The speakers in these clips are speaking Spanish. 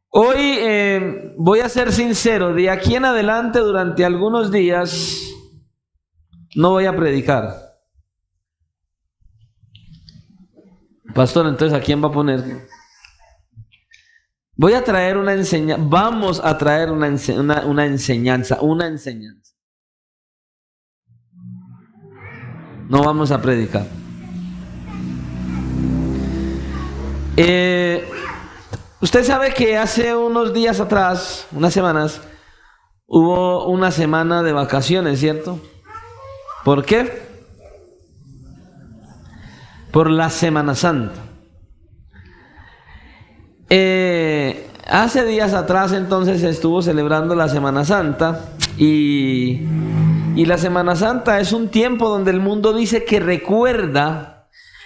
Hoy voy a ser sincero, de aquí en adelante durante algunos días no voy a predicar. Pastor, entonces ¿a quién va a poner? Voy a traer una enseñanza, vamos a traer una enseñanza. No vamos a predicar. Usted sabe que hace unos días atrás, unas semanas, hubo una semana de vacaciones, ¿cierto? ¿Por qué? Por la Semana Santa. Hace días atrás entonces se estuvo celebrando la Semana Santa y la Semana Santa es un tiempo donde el mundo dice que recuerda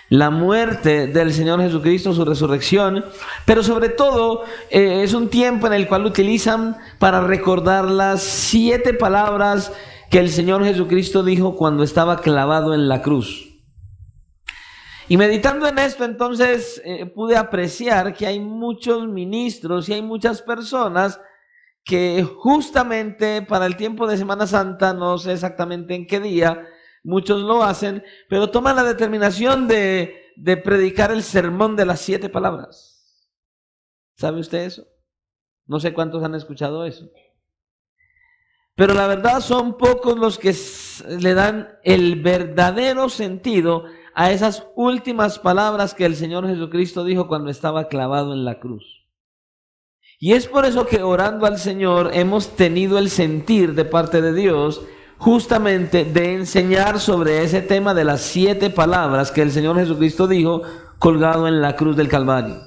la muerte del Señor Jesucristo, su resurrección, pero sobre todo es un tiempo en el cual utilizan para recordar las 7 palabras que el Señor Jesucristo dijo cuando estaba clavado en la cruz. Y meditando en esto, entonces pude apreciar que hay muchos ministros y hay muchas personas que justamente para el tiempo de Semana Santa, no sé exactamente en qué día, muchos lo hacen, pero toman la determinación de predicar el sermón de las 7 palabras. ¿Sabe usted eso? No sé cuántos han escuchado eso. Pero la verdad son pocos los que le dan el verdadero sentido a esas últimas palabras que el Señor Jesucristo dijo cuando estaba clavado en la cruz. Y es por eso que orando al Señor hemos tenido el sentir de parte de Dios justamente de enseñar sobre ese tema de las 7 palabras que el Señor Jesucristo dijo colgado en la cruz del Calvario.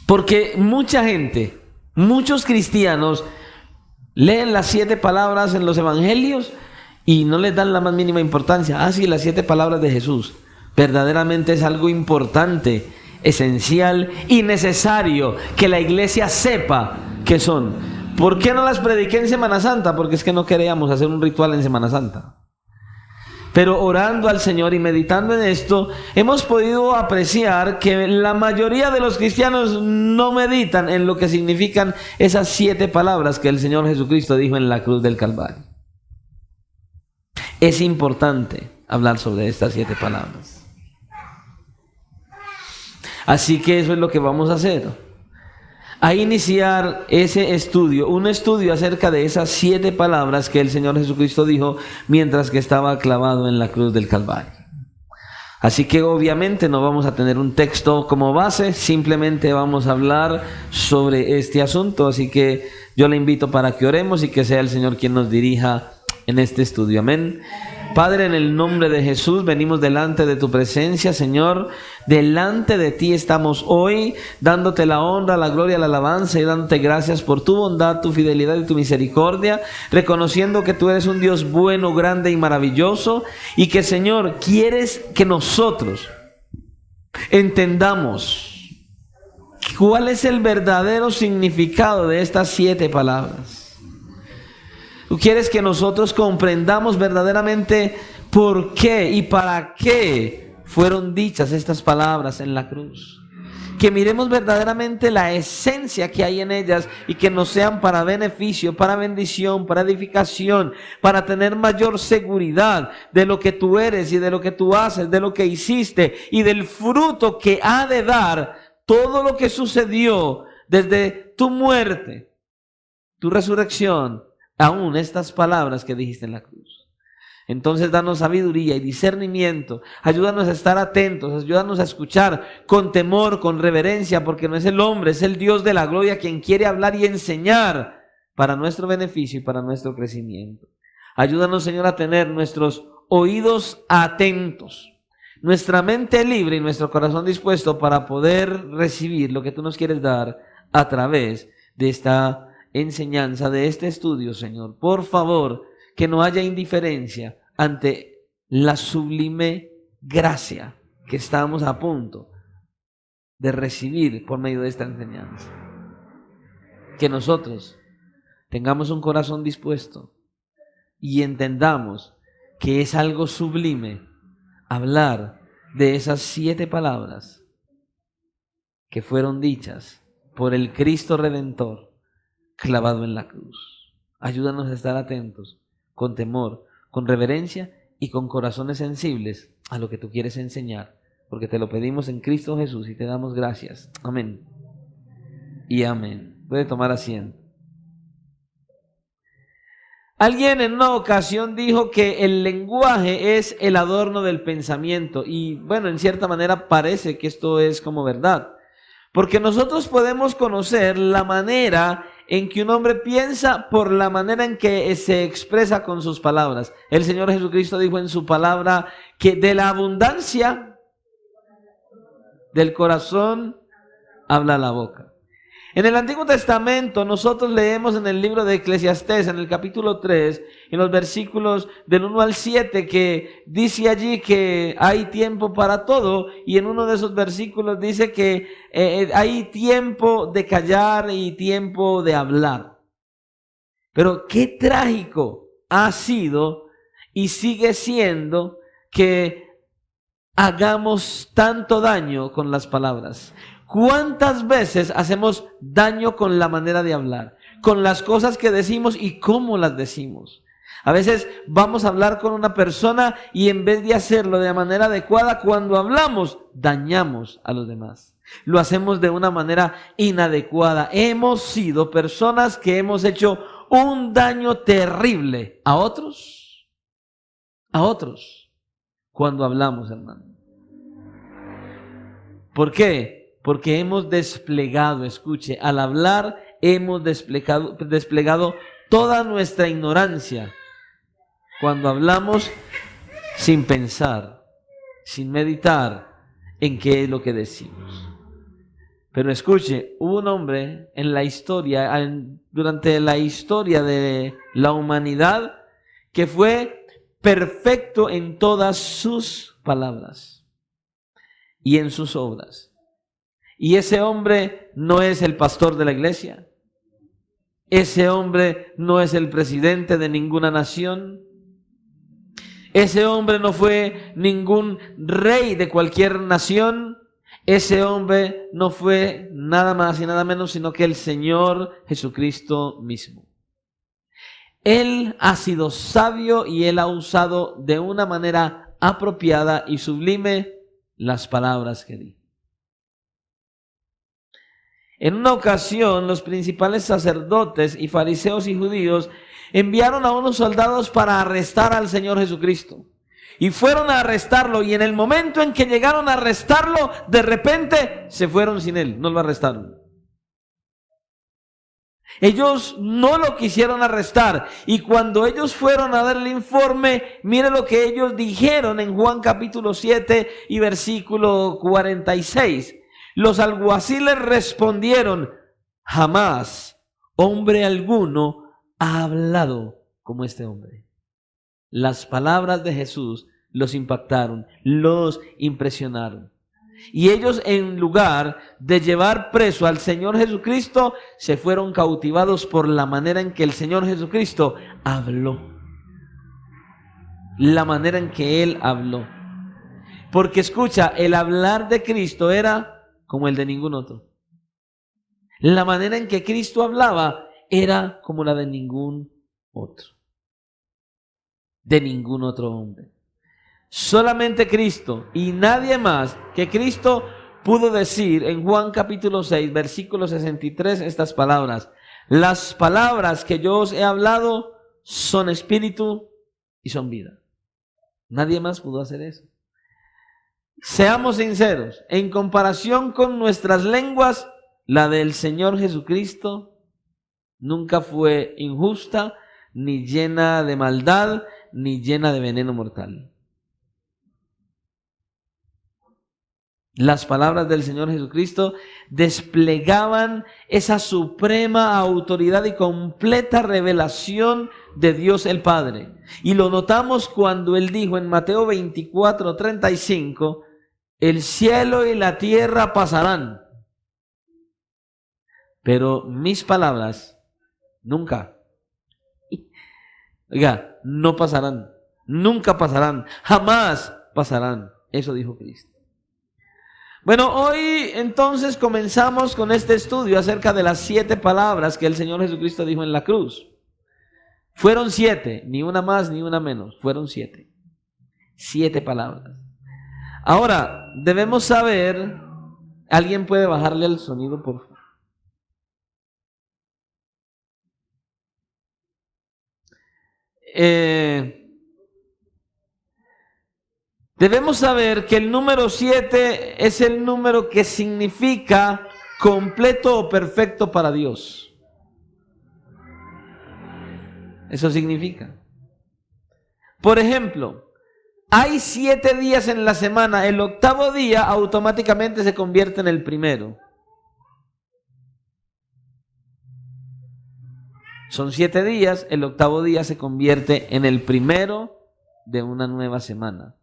Porque mucha gente, muchos cristianos leen las 7 palabras en los evangelios y no les dan la más mínima importancia. Sí, las 7 palabras de Jesús. Verdaderamente es algo importante, esencial y necesario que la iglesia sepa qué son. ¿Por qué no las prediqué en Semana Santa? Porque es que no queríamos hacer un ritual en Semana Santa. Pero orando al Señor y meditando en esto, hemos podido apreciar que la mayoría de los cristianos no meditan en lo que significan esas 7 palabras que el Señor Jesucristo dijo en la cruz del Calvario. Es importante hablar sobre estas 7 palabras. Así que eso es lo que vamos a hacer. A iniciar ese estudio, un estudio acerca de esas 7 palabras que el Señor Jesucristo dijo mientras que estaba clavado en la cruz del Calvario. Así que obviamente no vamos a tener un texto como base, simplemente vamos a hablar sobre este asunto. Así que yo le invito para que oremos y que sea el Señor quien nos dirija en este estudio. Amén. Padre, en el nombre de Jesús venimos delante de tu presencia, Señor. Delante de ti estamos hoy, dándote la honra, la gloria, la alabanza y dándote gracias por tu bondad, tu fidelidad y tu misericordia, reconociendo que tú eres un Dios bueno, grande y maravilloso, y que, Señor, quieres que nosotros entendamos cuál es el verdadero significado de estas 7 palabras. Tú quieres que nosotros comprendamos verdaderamente por qué y para qué fueron dichas estas palabras en la cruz. Que miremos verdaderamente la esencia que hay en ellas y que nos sean para beneficio, para bendición, para edificación, para tener mayor seguridad de lo que tú eres y de lo que tú haces, de lo que hiciste y del fruto que ha de dar todo lo que sucedió desde tu muerte, tu resurrección, aún estas palabras que dijiste en la cruz. Entonces danos sabiduría y discernimiento, ayúdanos a estar atentos, ayúdanos a escuchar con temor, con reverencia, porque no es el hombre, es el Dios de la gloria quien quiere hablar y enseñar para nuestro beneficio y para nuestro crecimiento. Ayúdanos, Señor, a tener nuestros oídos atentos, nuestra mente libre y nuestro corazón dispuesto para poder recibir lo que tú nos quieres dar a través de esta enseñanza, de este estudio, Señor. Por favor, que no haya indiferencia ante la sublime gracia que estamos a punto de recibir por medio de esta enseñanza. Que nosotros tengamos un corazón dispuesto y entendamos que es algo sublime hablar de esas 7 palabras que fueron dichas por el Cristo Redentor clavado en la cruz. Ayúdanos a estar atentos, con temor, con reverencia y con corazones sensibles a lo que tú quieres enseñar, porque te lo pedimos en Cristo Jesús y te damos gracias. Amén y amén. Puede tomar asiento. Alguien en una ocasión dijo que el lenguaje es el adorno del pensamiento y bueno, en cierta manera parece que esto es como verdad, porque nosotros podemos conocer la manera en que un hombre piensa por la manera en que se expresa con sus palabras. El Señor Jesucristo dijo en su palabra que de la abundancia del corazón habla la boca. En el Antiguo Testamento nosotros leemos en el libro de Eclesiastés, en el capítulo 3, en los versículos del 1 al 7, que dice allí que hay tiempo para todo, y en uno de esos versículos dice que hay tiempo de callar y tiempo de hablar. Pero qué trágico ha sido y sigue siendo que hagamos tanto daño con las palabras. ¿Cuántas veces hacemos daño con la manera de hablar, con las cosas que decimos y cómo las decimos? A veces vamos a hablar con una persona y en vez de hacerlo de manera adecuada, cuando hablamos, dañamos a los demás. Lo hacemos de una manera inadecuada. Hemos sido personas que hemos hecho un daño terrible a otros, cuando hablamos, hermano. ¿Por qué? Porque hemos desplegado, escuche, al hablar hemos desplegado toda nuestra ignorancia. Cuando hablamos sin pensar, sin meditar en qué es lo que decimos. Pero escuche, hubo un hombre en la historia, durante la historia de la humanidad, que fue perfecto en todas sus palabras y en sus obras. Y ese hombre no es el pastor de la iglesia. Ese hombre no es el presidente de ninguna nación. Ese hombre no fue ningún rey de cualquier nación. Ese hombre no fue nada más y nada menos sino que el Señor Jesucristo mismo. Él ha sido sabio y Él ha usado de una manera apropiada y sublime las palabras que dijo. En una ocasión, los principales sacerdotes y fariseos y judíos enviaron a unos soldados para arrestar al Señor Jesucristo. Y fueron a arrestarlo, y en el momento en que llegaron a arrestarlo, de repente se fueron sin él, no lo arrestaron. Ellos no lo quisieron arrestar, y cuando ellos fueron a dar el informe, mire lo que ellos dijeron en Juan capítulo 7 y versículo 46. Los alguaciles respondieron: jamás hombre alguno ha hablado como este hombre. Las palabras de Jesús los impactaron, los impresionaron. Y ellos, en lugar de llevar preso al Señor Jesucristo, se fueron cautivados por la manera en que el Señor Jesucristo habló. La manera en que Él habló. Porque escucha, el hablar de Cristo era como el de ningún otro. La manera en que Cristo hablaba era como la de ningún otro. De ningún otro hombre. Solamente Cristo y nadie más que Cristo pudo decir en Juan capítulo 6, versículo 63 estas palabras: las palabras que yo os he hablado son espíritu y son vida. Nadie más pudo hacer eso. Seamos sinceros, en comparación con nuestras lenguas, la del Señor Jesucristo nunca fue injusta, ni llena de maldad, ni llena de veneno mortal. Las palabras del Señor Jesucristo desplegaban esa suprema autoridad y completa revelación de Dios el Padre. Y lo notamos cuando Él dijo en Mateo 24:35, el cielo y la tierra pasarán, pero mis palabras nunca, oiga, no pasarán, nunca pasarán, jamás pasarán. Eso dijo Cristo. Bueno, hoy entonces comenzamos con este estudio acerca de las 7 palabras que el Señor Jesucristo dijo en la cruz. Fueron 7, ni una más ni una menos, fueron 7. 7 palabras. Ahora, debemos saber, ¿alguien puede bajarle el sonido, por favor? Debemos saber que el número 7 es el número que significa completo o perfecto para Dios. Eso significa. Por ejemplo, hay 7 días en la semana, el octavo día automáticamente se convierte en el primero. Son 7 días, el octavo día se convierte en el primero de una nueva semana.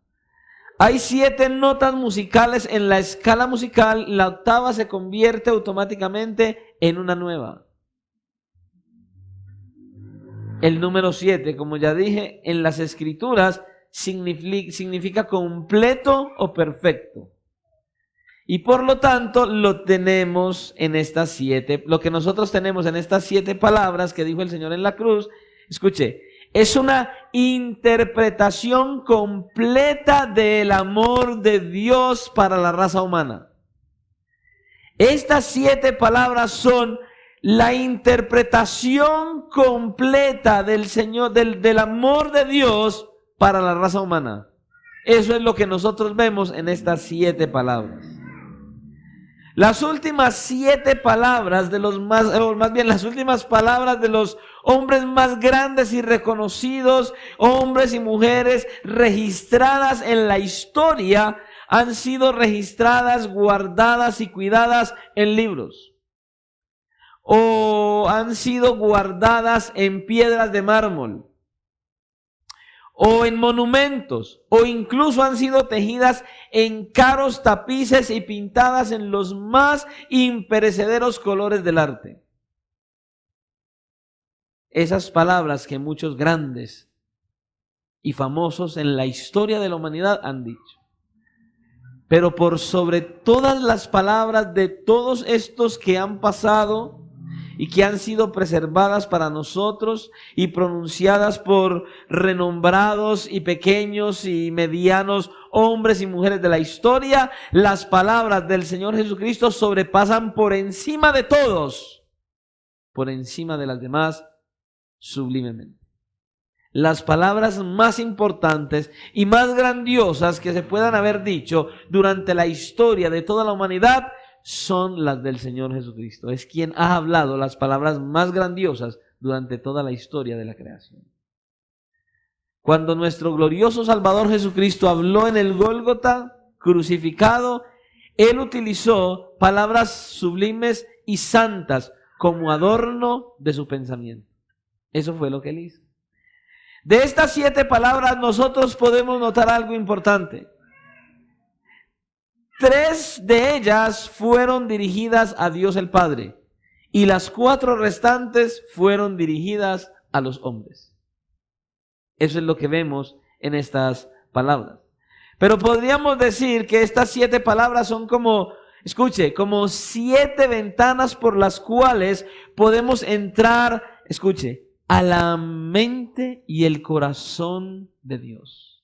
Hay 7 notas musicales en la escala musical, la octava se convierte automáticamente en una nueva. El número 7, como ya dije, en las escrituras significa completo o perfecto. Y por lo tanto lo tenemos en estas 7, lo que nosotros tenemos en estas 7 palabras que dijo el Señor en la cruz, escuche, es una interpretación completa del amor de Dios para la raza humana. Estas 7 palabras son la interpretación completa del Señor, del amor de Dios para la raza humana. Eso es lo que nosotros vemos en estas 7 palabras. Las últimas 7 palabras de los las últimas palabras de los hombres más grandes y reconocidos, hombres y mujeres registradas en la historia, han sido registradas, guardadas y cuidadas en libros. O han sido guardadas en piedras de mármol. O en monumentos, o incluso han sido tejidas en caros tapices y pintadas en los más imperecederos colores del arte. Esas palabras que muchos grandes y famosos en la historia de la humanidad han dicho. Pero por sobre todas las palabras de todos estos que han pasado y que han sido preservadas para nosotros y pronunciadas por renombrados y pequeños y medianos hombres y mujeres de la historia, las palabras del Señor Jesucristo sobrepasan por encima de todos, por encima de las demás, sublimemente. Las palabras más importantes y más grandiosas que se puedan haber dicho durante la historia de toda la humanidad son las del Señor Jesucristo. Es quien ha hablado las palabras más grandiosas durante toda la historia de la creación. Cuando nuestro glorioso Salvador Jesucristo habló en el Gólgota, crucificado, Él utilizó palabras sublimes y santas como adorno de su pensamiento. Eso fue lo que Él hizo. De estas 7 palabras nosotros podemos notar algo importante. 3 de ellas fueron dirigidas a Dios el Padre y las 4 restantes fueron dirigidas a los hombres. Eso es lo que vemos en estas palabras. Pero podríamos decir que estas 7 palabras son como, escuche, como 7 ventanas por las cuales podemos entrar, escuche, a la mente y el corazón de Dios.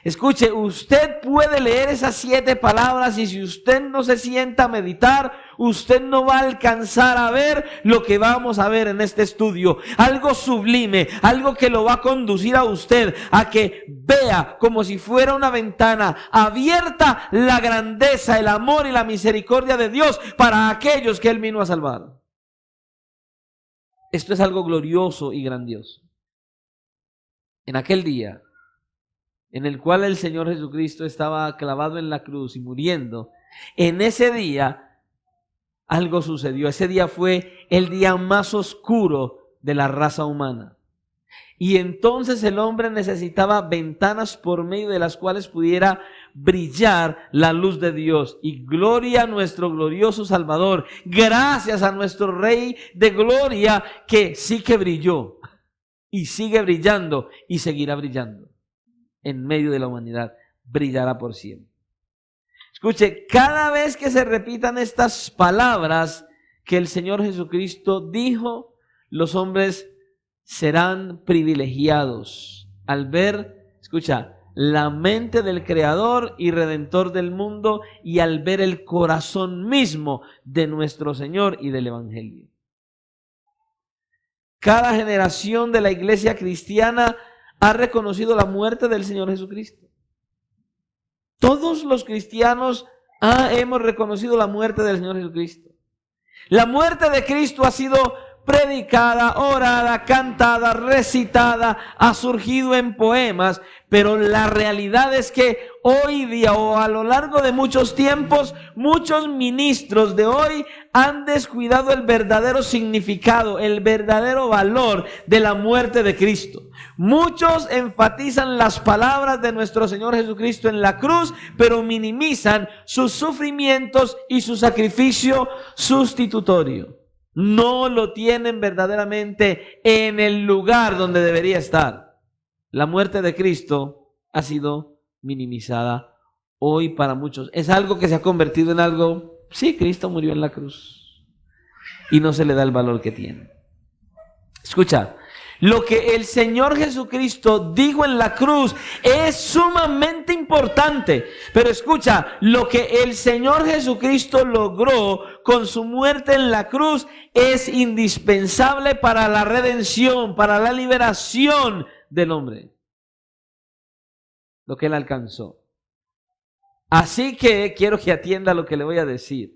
Escuche, usted puede leer esas 7 palabras y si usted no se sienta a meditar, usted no va a alcanzar a ver lo que vamos a ver en este estudio. Algo sublime, algo que lo va a conducir a usted a que vea como si fuera una ventana abierta la grandeza, el amor y la misericordia de Dios para aquellos que Él vino a salvar. Esto es algo glorioso y grandioso. En aquel día en el cual el Señor Jesucristo estaba clavado en la cruz y muriendo, en ese día algo sucedió. Ese día fue el día más oscuro de la raza humana. Y entonces el hombre necesitaba ventanas por medio de las cuales pudiera brillar la luz de Dios. Y gloria a nuestro glorioso Salvador. Gracias a nuestro Rey de gloria que sí que brilló y sigue brillando y seguirá brillando. En medio de la humanidad, brillará por siempre. Escuche, cada vez que se repitan estas palabras que el Señor Jesucristo dijo, los hombres serán privilegiados al ver, escucha, la mente del Creador y Redentor del mundo y al ver el corazón mismo de nuestro Señor y del Evangelio. Cada generación de la iglesia cristiana ha reconocido la muerte del Señor Jesucristo. Todos los cristianos hemos reconocido la muerte del Señor Jesucristo. La muerte de Cristo ha sido predicada, orada, cantada, recitada, ha surgido en poemas, pero la realidad es que hoy día o a lo largo de muchos tiempos, muchos ministros de hoy han descuidado el verdadero significado, el verdadero valor de la muerte de Cristo. Muchos enfatizan las palabras de nuestro Señor Jesucristo en la cruz, pero minimizan sus sufrimientos y su sacrificio sustitutorio. No lo tienen verdaderamente en el lugar donde debería estar. La muerte de Cristo ha sido minimizada hoy para muchos. Es algo que se ha convertido en algo, sí, Cristo murió en la cruz y no se le da el valor que tiene. Escucha, lo que el Señor Jesucristo dijo en la cruz es sumamente importante. Pero escucha, lo que el Señor Jesucristo logró con su muerte en la cruz es indispensable para la redención, para la liberación del hombre. Lo que Él alcanzó. Así que quiero que atienda lo que le voy a decir.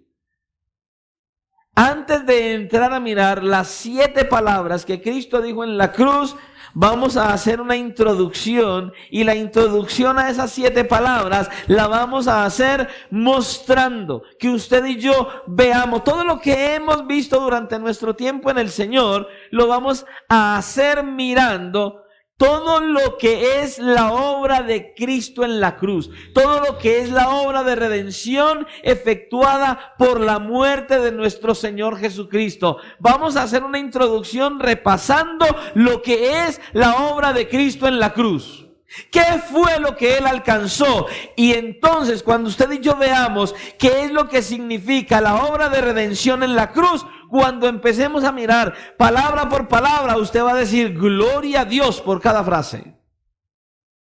Antes de entrar a mirar las 7 palabras que Cristo dijo en la cruz, vamos a hacer una introducción, y la introducción a esas 7 palabras la vamos a hacer mostrando que usted y yo veamos todo lo que hemos visto durante nuestro tiempo en el Señor, lo vamos a hacer mirando todo lo que es la obra de Cristo en la cruz, todo lo que es la obra de redención efectuada por la muerte de nuestro Señor Jesucristo. Vamos a hacer una introducción repasando lo que es la obra de Cristo en la cruz. ¿Qué fue lo que Él alcanzó? Y entonces, cuando usted y yo veamos qué es lo que significa la obra de redención en la cruz, cuando empecemos a mirar palabra por palabra, usted va a decir gloria a Dios por cada frase.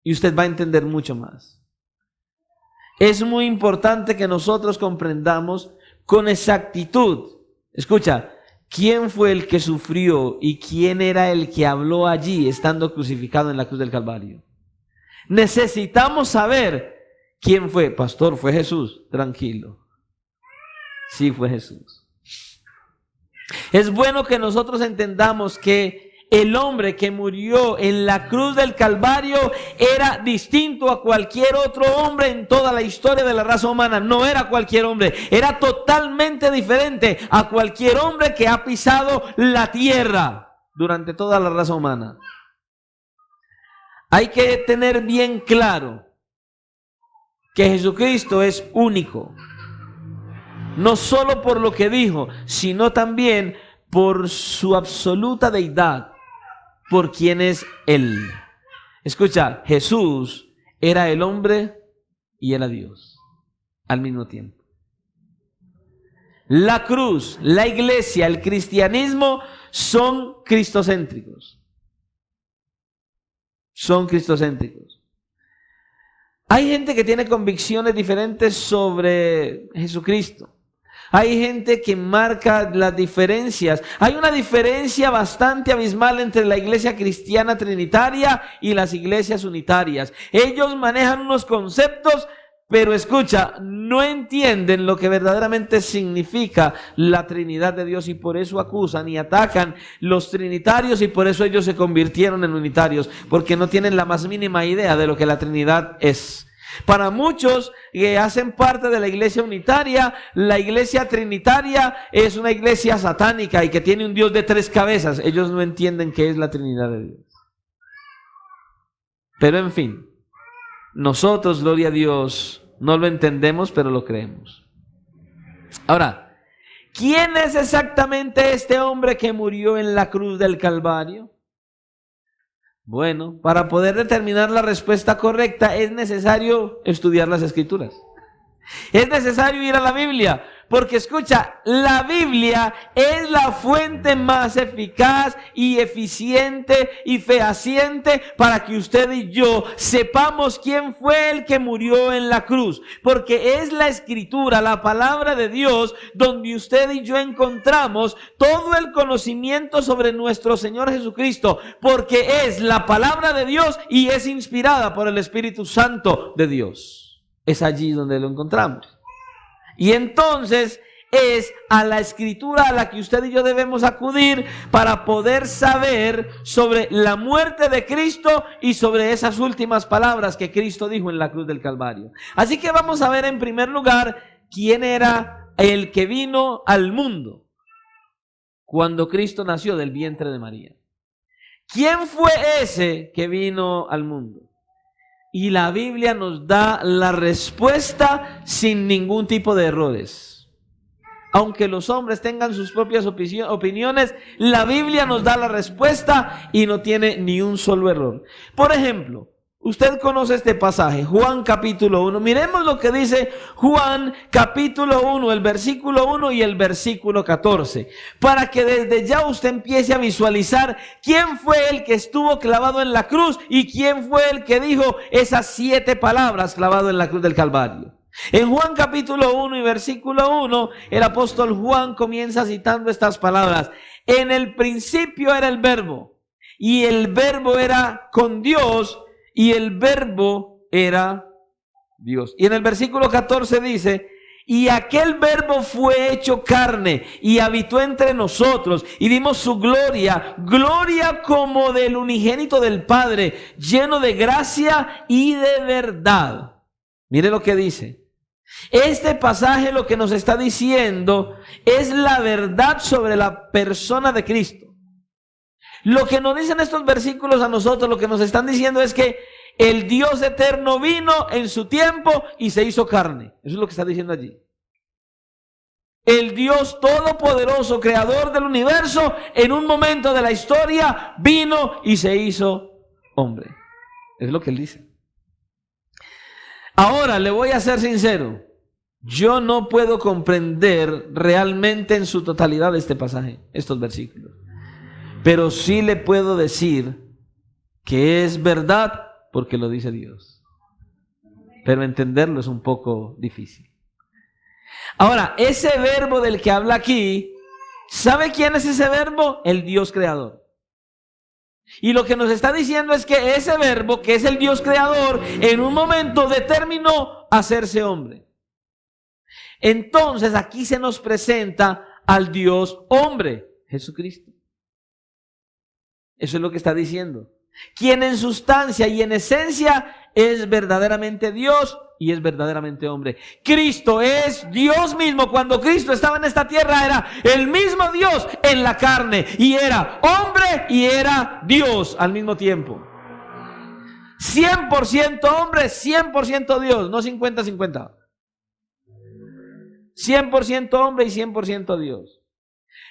Y usted va a entender mucho más. Es muy importante que nosotros comprendamos con exactitud. Escucha, ¿quién fue el que sufrió y quién era el que habló allí estando crucificado en la cruz del Calvario? Necesitamos saber quién fue. Pastor, fue Jesús. Tranquilo. Sí, fue Jesús. Es bueno que nosotros entendamos que el hombre que murió en la cruz del Calvario era distinto a cualquier otro hombre en toda la historia de la raza humana. No era cualquier hombre, era totalmente diferente a cualquier hombre que ha pisado la tierra durante toda la raza humana. Hay que tener bien claro que Jesucristo es único. No solo por lo que dijo, sino también por su absoluta deidad, por quien es Él. Escucha, Jesús era el hombre y era Dios al mismo tiempo. La cruz, la iglesia, el cristianismo son cristocéntricos. Son cristocéntricos. Hay gente que tiene convicciones diferentes sobre Jesucristo. Hay gente que marca las diferencias. Hay una diferencia bastante abismal entre la iglesia cristiana trinitaria y las iglesias unitarias. Ellos manejan unos conceptos, pero escucha, no entienden lo que verdaderamente significa la Trinidad de Dios, y por eso acusan y atacan los trinitarios, y por eso ellos se convirtieron en unitarios, porque no tienen la más mínima idea de lo que la Trinidad es. Para muchos que hacen parte de la iglesia unitaria, la iglesia trinitaria es una iglesia satánica y que tiene un Dios de 3 cabezas. Ellos no entienden qué es la Trinidad de Dios. Pero en fin, nosotros, gloria a Dios, no lo entendemos, pero lo creemos. Ahora, ¿quién es exactamente este hombre que murió en la cruz del Calvario? Bueno, para poder determinar la respuesta correcta es necesario estudiar las Escrituras. Es necesario ir a la Biblia, porque escucha, la Biblia es la fuente más eficaz y eficiente y fehaciente para que usted y yo sepamos quién fue el que murió en la cruz. Porque es la Escritura, la palabra de Dios, donde usted y yo encontramos todo el conocimiento sobre nuestro Señor Jesucristo. Porque es la palabra de Dios y es inspirada por el Espíritu Santo de Dios. Es allí donde lo encontramos. Y entonces es a la Escritura a la que usted y yo debemos acudir para poder saber sobre la muerte de Cristo y sobre esas últimas palabras que Cristo dijo en la cruz del Calvario. Así que vamos a ver en primer lugar quién era el que vino al mundo cuando Cristo nació del vientre de María. ¿Quién fue ese que vino al mundo? Y la Biblia nos da la respuesta sin ningún tipo de errores. Aunque los hombres tengan sus propias opiniones, la Biblia nos da la respuesta y no tiene ni un solo error. Por ejemplo, usted conoce este pasaje, Juan capítulo 1. Miremos lo que dice Juan capítulo 1, el versículo 1 y el versículo 14. Para que desde ya usted empiece a visualizar quién fue el que estuvo clavado en la cruz y quién fue el que dijo esas 7 palabras clavado en la cruz del Calvario. En Juan capítulo 1 y versículo 1, el apóstol Juan comienza citando estas palabras. En el principio era el verbo, y el verbo era con Dios, y el verbo era Dios. Y en el versículo 14 dice, y aquel verbo fue hecho carne y habitó entre nosotros y vimos su gloria, gloria como del unigénito del Padre, lleno de gracia y de verdad. Mire lo que dice. Este pasaje lo que nos está diciendo es la verdad sobre la persona de Cristo. Lo que nos dicen estos versículos a nosotros, lo que nos están diciendo es que el Dios eterno vino en su tiempo y se hizo carne. Eso es lo que está diciendo allí. El Dios todopoderoso, creador del universo, en un momento de la historia vino y se hizo hombre. Es lo que él dice. Ahora le voy a ser sincero. Yo no puedo comprender realmente en su totalidad este pasaje, estos versículos. Pero sí le puedo decir que es verdad porque lo dice Dios. Pero entenderlo es un poco difícil. Ahora, ese verbo del que habla aquí, ¿sabe quién es ese verbo? El Dios creador. Y lo que nos está diciendo es que ese verbo, que es el Dios creador, en un momento determinó hacerse hombre. Entonces aquí se nos presenta al Dios hombre, Jesucristo. Eso es lo que está diciendo. Quien en sustancia y en esencia es verdaderamente Dios y es verdaderamente hombre. Cristo es Dios mismo. Cuando Cristo estaba en esta tierra era el mismo Dios en la carne. Y era hombre y era Dios al mismo tiempo. 100% hombre, 100% Dios, no 50-50. 100% hombre y 100% Dios.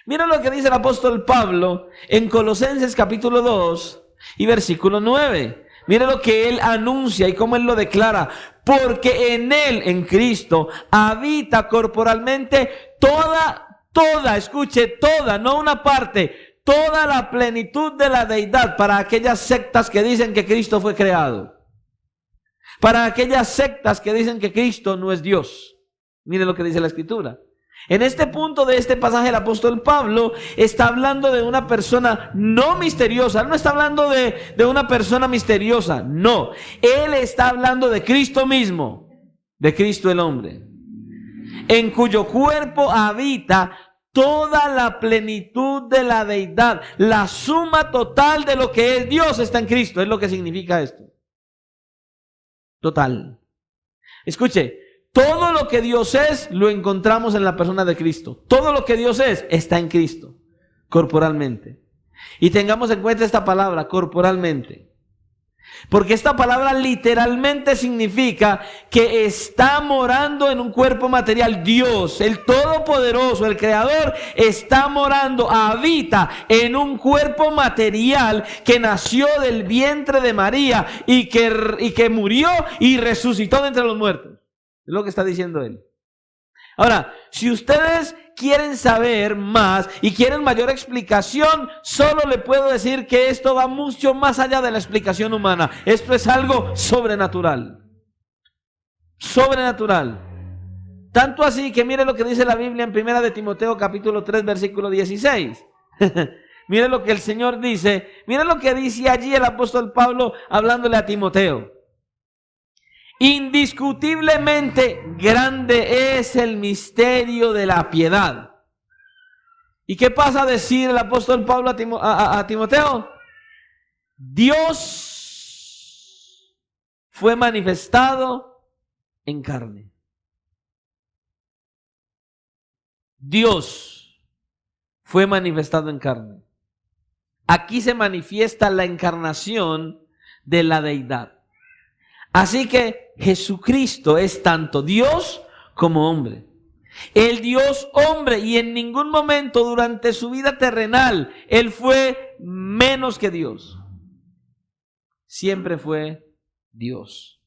Mira lo que dice el apóstol Pablo en Colosenses capítulo 2 y versículo 9. Mira lo que él anuncia y cómo él lo declara. Porque en él, en Cristo, habita corporalmente toda, escuche, toda, no una parte, toda la plenitud de la deidad, para aquellas sectas que dicen que Cristo fue creado. Para aquellas sectas que dicen que Cristo no es Dios. Mire lo que dice la Escritura. En este punto de este pasaje el apóstol Pablo está hablando de una persona no misteriosa. Él no está hablando de una persona misteriosa, no. Él está hablando de Cristo mismo, de Cristo el hombre, en cuyo cuerpo habita toda la plenitud de la deidad. La suma total de lo que es Dios está en Cristo. Es lo que significa esto. Total. Escuche. Todo lo que Dios es, lo encontramos en la persona de Cristo. Todo lo que Dios es, está en Cristo, corporalmente. Y tengamos en cuenta esta palabra, corporalmente. Porque esta palabra literalmente significa que está morando en un cuerpo material. Dios, el Todopoderoso, el Creador, está morando, habita en un cuerpo material que nació del vientre de María y que murió y resucitó de entre los muertos. Es lo que está diciendo él. Ahora, si ustedes quieren saber más y quieren mayor explicación, solo le puedo decir que esto va mucho más allá de la explicación humana. Esto es algo sobrenatural. Sobrenatural. Tanto así que mire lo que dice la Biblia en 1 de Timoteo capítulo 3 versículo 16. Mire lo que el Señor dice. Mire lo que dice allí el apóstol Pablo hablándole a Timoteo. Indiscutiblemente grande es el misterio de la piedad. ¿Y qué pasa a decir el apóstol Pablo a Timoteo? Dios fue manifestado en carne. Dios fue manifestado en carne. Aquí se manifiesta la encarnación de la deidad. Así que Jesucristo es tanto Dios como hombre. El Dios hombre, y en ningún momento durante su vida terrenal Él fue menos que Dios. Siempre fue Dios.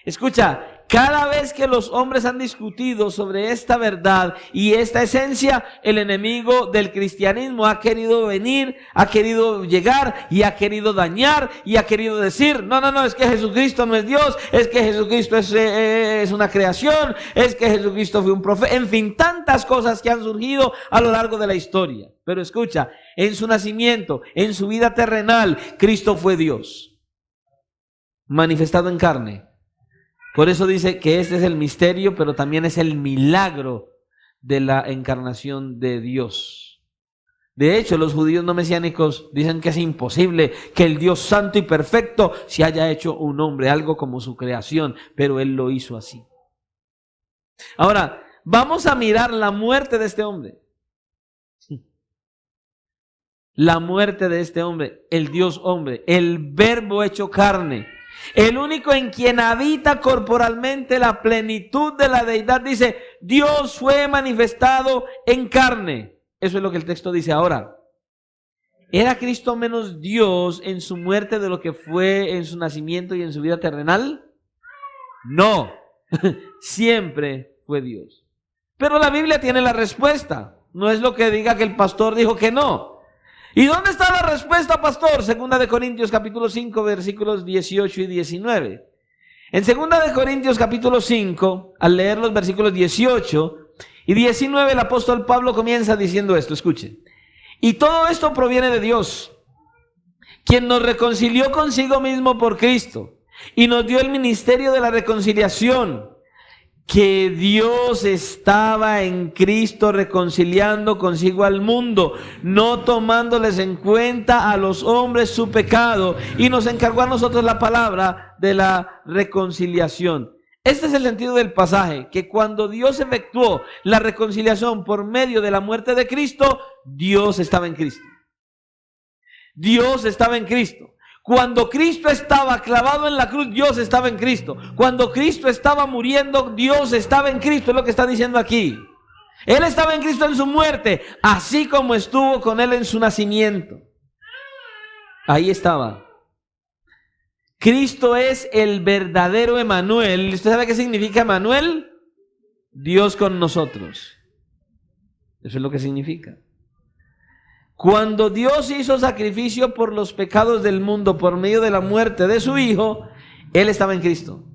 Escucha, cada vez que los hombres han discutido sobre esta verdad y esta esencia, el enemigo del cristianismo ha querido venir, ha querido llegar y ha querido dañar y ha querido decir, no, es que Jesucristo no es Dios, es que Jesucristo es una creación, es que Jesucristo fue un profeta, en fin, tantas cosas que han surgido a lo largo de la historia. Pero escucha, en su nacimiento, en su vida terrenal, Cristo fue Dios, manifestado en carne. Por eso dice que este es el misterio, pero también es el milagro de la encarnación de Dios. De hecho, los judíos no mesiánicos dicen que es imposible que el Dios santo y perfecto se haya hecho un hombre, algo como su creación, pero Él lo hizo así. Ahora, vamos a mirar la muerte de este hombre. La muerte de este hombre, el Dios hombre, el verbo hecho carne. El único en quien habita corporalmente la plenitud de la deidad, dice, Dios fue manifestado en carne. Eso es lo que el texto dice ahora. ¿Era Cristo menos Dios en su muerte de lo que fue en su nacimiento y en su vida terrenal? No, siempre fue Dios. Pero la Biblia tiene la respuesta. No es lo que diga que el pastor dijo que no. ¿Y dónde está la respuesta, pastor? Segunda de Corintios capítulo 5, versículos 18 y 19. En Segunda de Corintios capítulo 5, al leer los versículos 18 y 19, el apóstol Pablo comienza diciendo esto, escuche. Y todo esto proviene de Dios, quien nos reconcilió consigo mismo por Cristo y nos dio el ministerio de la reconciliación. Que Dios estaba en Cristo reconciliando consigo al mundo, no tomándoles en cuenta a los hombres su pecado, y nos encargó a nosotros la palabra de la reconciliación. Este es el sentido del pasaje, que cuando Dios efectuó la reconciliación por medio de la muerte de Cristo, Dios estaba en Cristo. Dios estaba en Cristo. Cuando Cristo estaba clavado en la cruz, Dios estaba en Cristo. Cuando Cristo estaba muriendo, Dios estaba en Cristo. Es lo que está diciendo aquí. Él estaba en Cristo en su muerte, así como estuvo con Él en su nacimiento. Ahí estaba. Cristo es el verdadero Emmanuel. ¿Usted sabe qué significa Emmanuel? Dios con nosotros. Eso es lo que significa. Cuando Dios hizo sacrificio por los pecados del mundo por medio de la muerte de su Hijo, Él estaba en Cristo.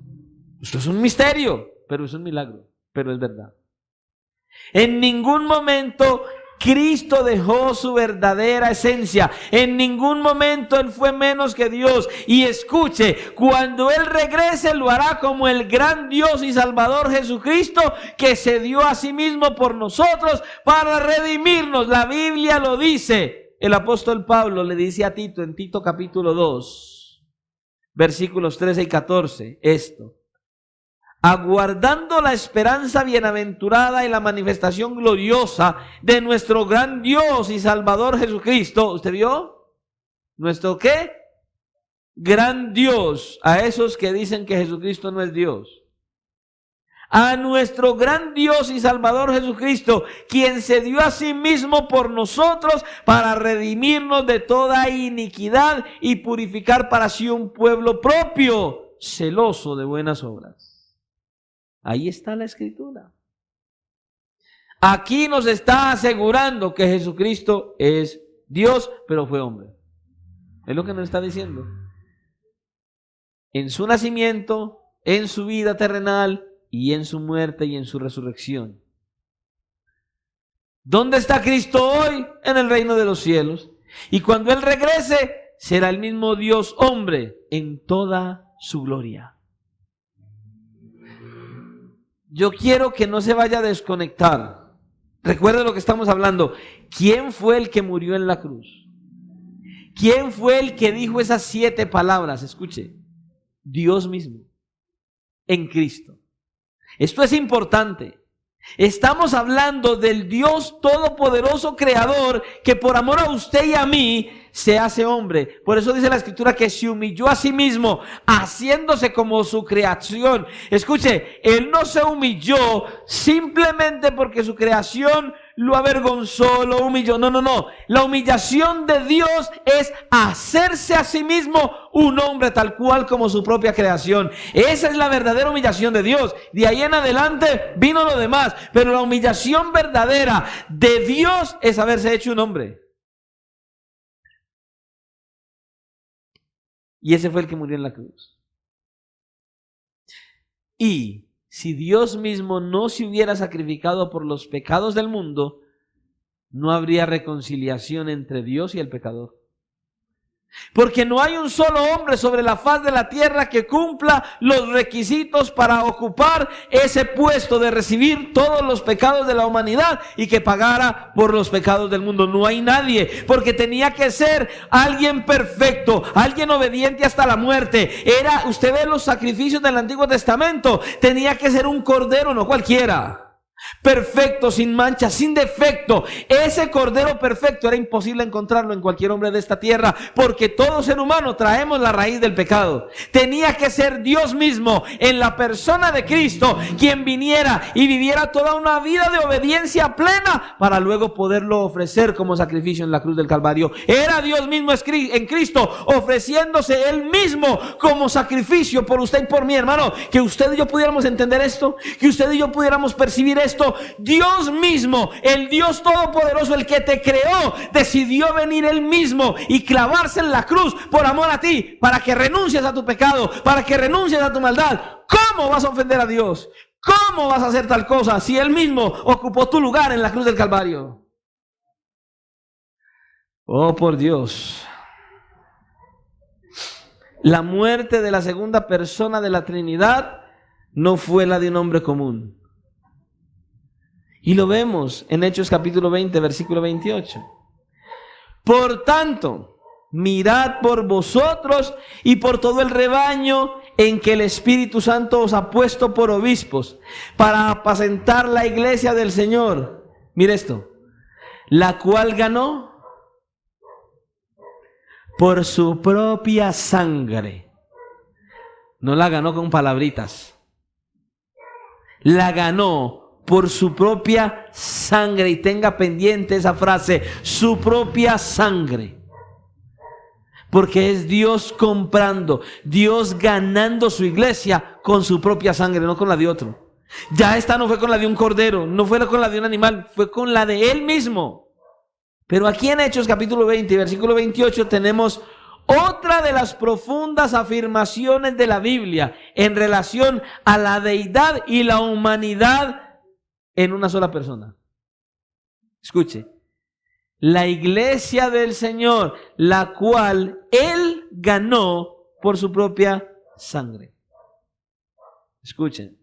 Esto es un misterio, pero es un milagro, pero es verdad. En ningún momento Cristo dejó su verdadera esencia. En ningún momento Él fue menos que Dios. Y escuche, cuando Él regrese lo hará como el gran Dios y Salvador Jesucristo, que se dio a sí mismo por nosotros para redimirnos. La Biblia lo dice. El apóstol Pablo le dice a Tito en Tito capítulo 2, versículos 13 y 14, esto. Aguardando la esperanza bienaventurada y la manifestación gloriosa de nuestro gran Dios y Salvador Jesucristo. ¿Usted vio? ¿Nuestro qué? Gran Dios. A esos que dicen que Jesucristo no es Dios. A nuestro gran Dios y Salvador Jesucristo, quien se dio a sí mismo por nosotros para redimirnos de toda iniquidad y purificar para sí un pueblo propio, celoso de buenas obras. Ahí está la Escritura. Aquí nos está asegurando que Jesucristo es Dios, pero fue hombre. Es lo que nos está diciendo. En su nacimiento, en su vida terrenal y en su muerte y en su resurrección. ¿Dónde está Cristo hoy? En el reino de los cielos. Y cuando Él regrese, será el mismo Dios hombre en toda su gloria. Yo quiero que no se vaya a desconectar. Recuerde lo que estamos hablando. ¿Quién fue el que murió en la cruz? ¿Quién fue el que dijo esas 7 palabras? Escuche. Dios mismo. En Cristo. Esto es importante. Estamos hablando del Dios todopoderoso creador que por amor a usted y a mí se hace hombre. Por eso dice la Escritura que se humilló a sí mismo, haciéndose como su creación. Escuche, Él no se humilló simplemente porque su creación lo avergonzó, lo humilló. No. La humillación de Dios es hacerse a sí mismo un hombre tal cual como su propia creación. Esa es la verdadera humillación de Dios. De ahí en adelante vino lo demás. Pero la humillación verdadera de Dios es haberse hecho un hombre. Y ese fue el que murió en la cruz. Y si Dios mismo no se hubiera sacrificado por los pecados del mundo, no habría reconciliación entre Dios y el pecador. Porque no hay un solo hombre sobre la faz de la tierra que cumpla los requisitos para ocupar ese puesto de recibir todos los pecados de la humanidad y que pagara por los pecados del mundo. No hay nadie, porque tenía que ser alguien perfecto, alguien obediente hasta la muerte. Usted ve los sacrificios del Antiguo Testamento, tenía que ser un cordero, no cualquiera. Perfecto, sin mancha, sin defecto. Ese cordero perfecto era imposible encontrarlo en cualquier hombre de esta tierra, porque todo ser humano traemos la raíz del pecado. Tenía que ser Dios mismo en la persona de Cristo quien viniera y viviera toda una vida de obediencia plena para luego poderlo ofrecer como sacrificio en la cruz del Calvario. Era Dios mismo en Cristo ofreciéndose Él mismo como sacrificio por usted y por mí, hermano. Que usted y yo pudiéramos entender esto, que usted y yo pudiéramos percibir esto. Dios mismo, el Dios todopoderoso, el que te creó, decidió venir Él mismo y clavarse en la cruz por amor a ti, para que renuncies a tu pecado, para que renuncies a tu maldad. ¿Cómo vas a ofender a Dios? ¿Cómo vas a hacer tal cosa si Él mismo ocupó tu lugar en la cruz del Calvario? Oh, por Dios. La muerte de la segunda persona de la Trinidad no fue la de un hombre común. Y lo vemos en Hechos capítulo 20, versículo 28. Por tanto, mirad por vosotros y por todo el rebaño en que el Espíritu Santo os ha puesto por obispos, para apacentar la iglesia del Señor. Mire esto, la cual ganó por su propia sangre. No la ganó con palabritas. La ganó por su propia sangre. Y tenga pendiente esa frase, su propia sangre. Porque es Dios comprando, Dios ganando su iglesia con su propia sangre, no con la de otro. Ya esta no fue con la de un cordero, no fue con la de un animal, fue con la de Él mismo. Pero aquí en Hechos capítulo 20, versículo 28 tenemos otra de las profundas afirmaciones de la Biblia en relación a la deidad y la humanidad en una sola persona. Escuche, la iglesia del Señor, la cual Él ganó por su propia sangre. Escuchen.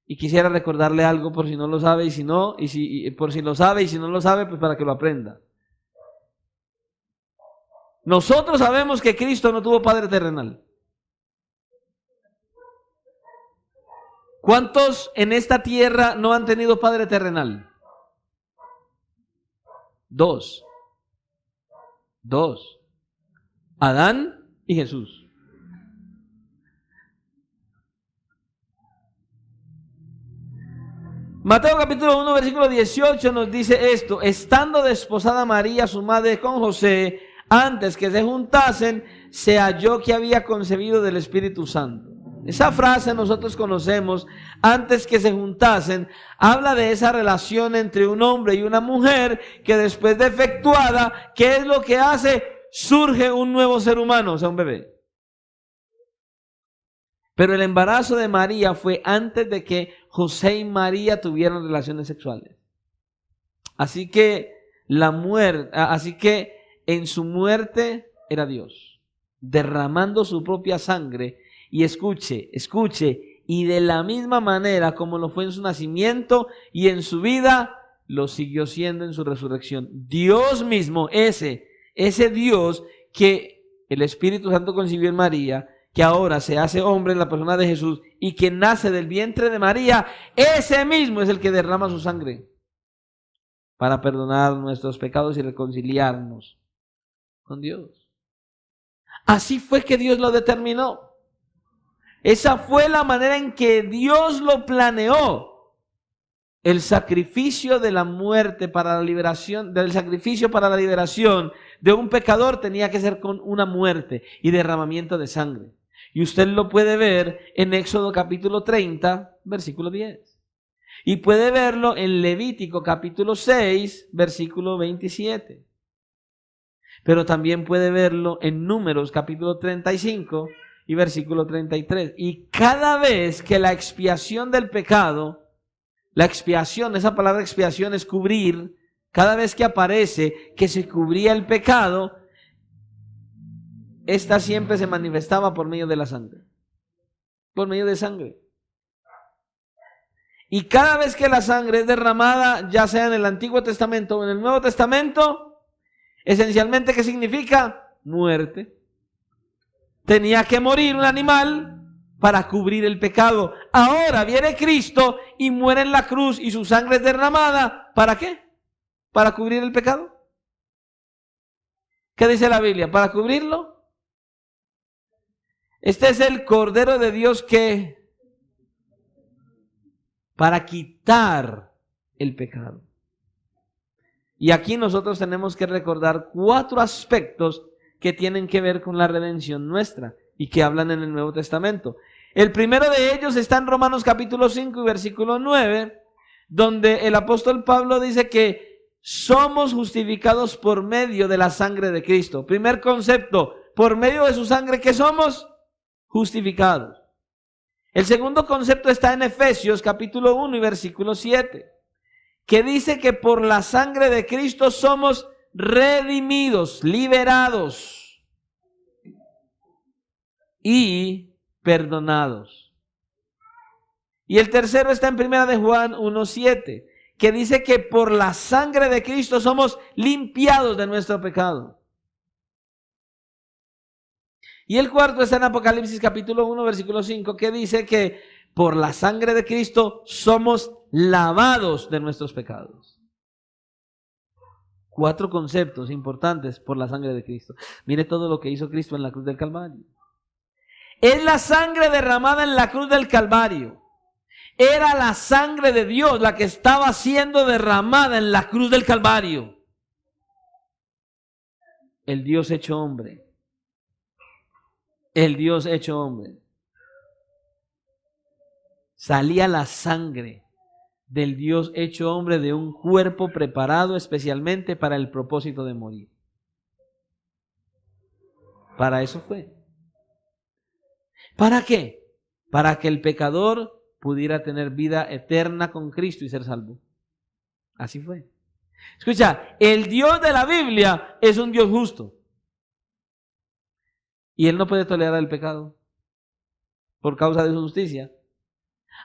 Y quisiera recordarle algo por si no lo sabe y si no, por si lo sabe y si no lo sabe, pues para que lo aprenda. Nosotros sabemos que Cristo no tuvo padre terrenal. ¿Cuántos en esta tierra no han tenido padre terrenal? 2. Adán y Jesús. Mateo capítulo 1 versículo 18 nos dice esto: estando desposada María su madre con José, antes que se juntasen, se halló que había concebido del Espíritu Santo. Esa frase nosotros conocemos, antes que se juntasen, habla de esa relación entre un hombre y una mujer que después de efectuada, ¿qué es lo que hace? Surge un nuevo ser humano, o sea, un bebé. Pero el embarazo de María fue antes de que José y María tuvieran relaciones sexuales. Así que en su muerte era Dios, derramando su propia sangre. Y escuche, y de la misma manera como lo fue en su nacimiento y en su vida, lo siguió siendo en su resurrección. Dios mismo, ese Dios que el Espíritu Santo concibió en María, que ahora se hace hombre en la persona de Jesús y que nace del vientre de María, ese mismo es el que derrama su sangre para perdonar nuestros pecados y reconciliarnos con Dios. Así fue que Dios lo determinó. Esa fue la manera en que Dios lo planeó. El sacrificio de la muerte para la liberación, del sacrificio para la liberación de un pecador tenía que ser con una muerte y derramamiento de sangre. Y usted lo puede ver en Éxodo capítulo 30, versículo 10. Y puede verlo en Levítico capítulo 6, versículo 27. Pero también puede verlo en Números capítulo 35 y versículo 33. Y cada vez que la expiación del pecado, la expiación, esa palabra expiación es cubrir, cada vez que aparece que se cubría el pecado, esta siempre se manifestaba por medio de la sangre. Por medio de sangre. Y cada vez que la sangre es derramada, ya sea en el Antiguo Testamento o en el Nuevo Testamento, esencialmente, ¿qué significa? Muerte. Tenía que morir un animal para cubrir el pecado. Ahora viene Cristo y muere en la cruz y su sangre es derramada. ¿Para qué? ¿Para cubrir el pecado? ¿Qué dice la Biblia? ¿Para cubrirlo? Este es el Cordero de Dios que para quitar el pecado. Y aquí nosotros tenemos que recordar 4 aspectos que tienen que ver con la redención nuestra y que hablan en el Nuevo Testamento. El primero de ellos está en Romanos capítulo 5 y versículo 9, donde el apóstol Pablo dice que somos justificados por medio de la sangre de Cristo. Primer concepto, por medio de su sangre, ¿qué somos? Justificados. El segundo concepto está en Efesios capítulo 1 y versículo 7, que dice que por la sangre de Cristo somos redimidos, liberados y perdonados. Y el tercero está en Primera de Juan 1:7, que dice que por la sangre de Cristo somos limpiados de nuestro pecado. Y el cuarto está en Apocalipsis capítulo 1 versículo 5, que dice que por la sangre de Cristo somos lavados de nuestros pecados. 4 conceptos importantes por la sangre de Cristo. Mire todo lo que hizo Cristo en la cruz del Calvario. Es la sangre derramada en la cruz del Calvario. Era la sangre de Dios la que estaba siendo derramada en la cruz del Calvario. El Dios hecho hombre. El Dios hecho hombre. Salía la sangre del Dios hecho hombre de un cuerpo preparado especialmente para el propósito de morir. Para eso fue. ¿Para qué? Para que el pecador pudiera tener vida eterna con Cristo y ser salvo. Así fue. Escucha, el Dios de la Biblia es un Dios justo. Y Él no puede tolerar el pecado por causa de su justicia.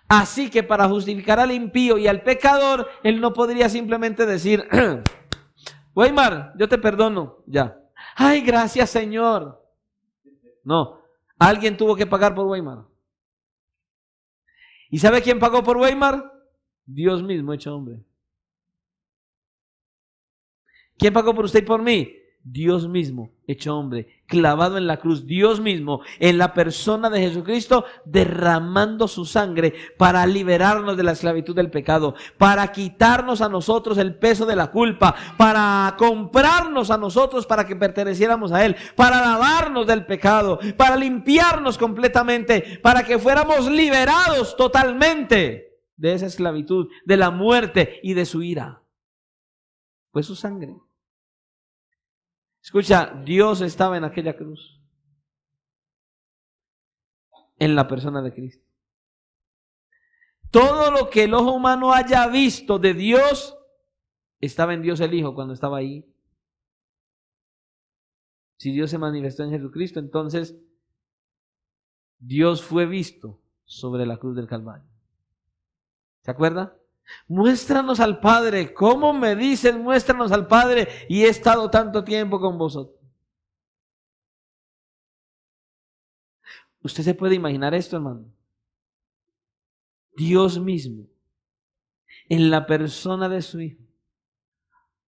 Así que para justificar al impío y al pecador, Él no podría simplemente decir, Weimar, yo te perdono, ya. Ay, gracias Señor. No, alguien tuvo que pagar por Weimar. ¿Y sabe quién pagó por Weimar? Dios mismo hecho hombre. ¿Quién pagó por usted y por mí? Dios mismo, hecho hombre, clavado en la cruz, Dios mismo, en la persona de Jesucristo, derramando su sangre para liberarnos de la esclavitud del pecado, para quitarnos a nosotros el peso de la culpa, para comprarnos a nosotros para que perteneciéramos a Él, para lavarnos del pecado, para limpiarnos completamente, para que fuéramos liberados totalmente de esa esclavitud, de la muerte y de su ira. Fue su sangre. Escucha, Dios estaba en aquella cruz, en la persona de Cristo. Todo lo que el ojo humano haya visto de Dios, estaba en Dios el Hijo cuando estaba ahí. Si Dios se manifestó en Jesucristo, entonces Dios fue visto sobre la cruz del Calvario. ¿Se acuerda? Muéstranos al Padre. ¿Cómo me dicen muéstranos al Padre? Y he estado tanto tiempo con vosotros. ¿Usted se puede imaginar esto, hermano? Dios mismo, en la persona de su Hijo,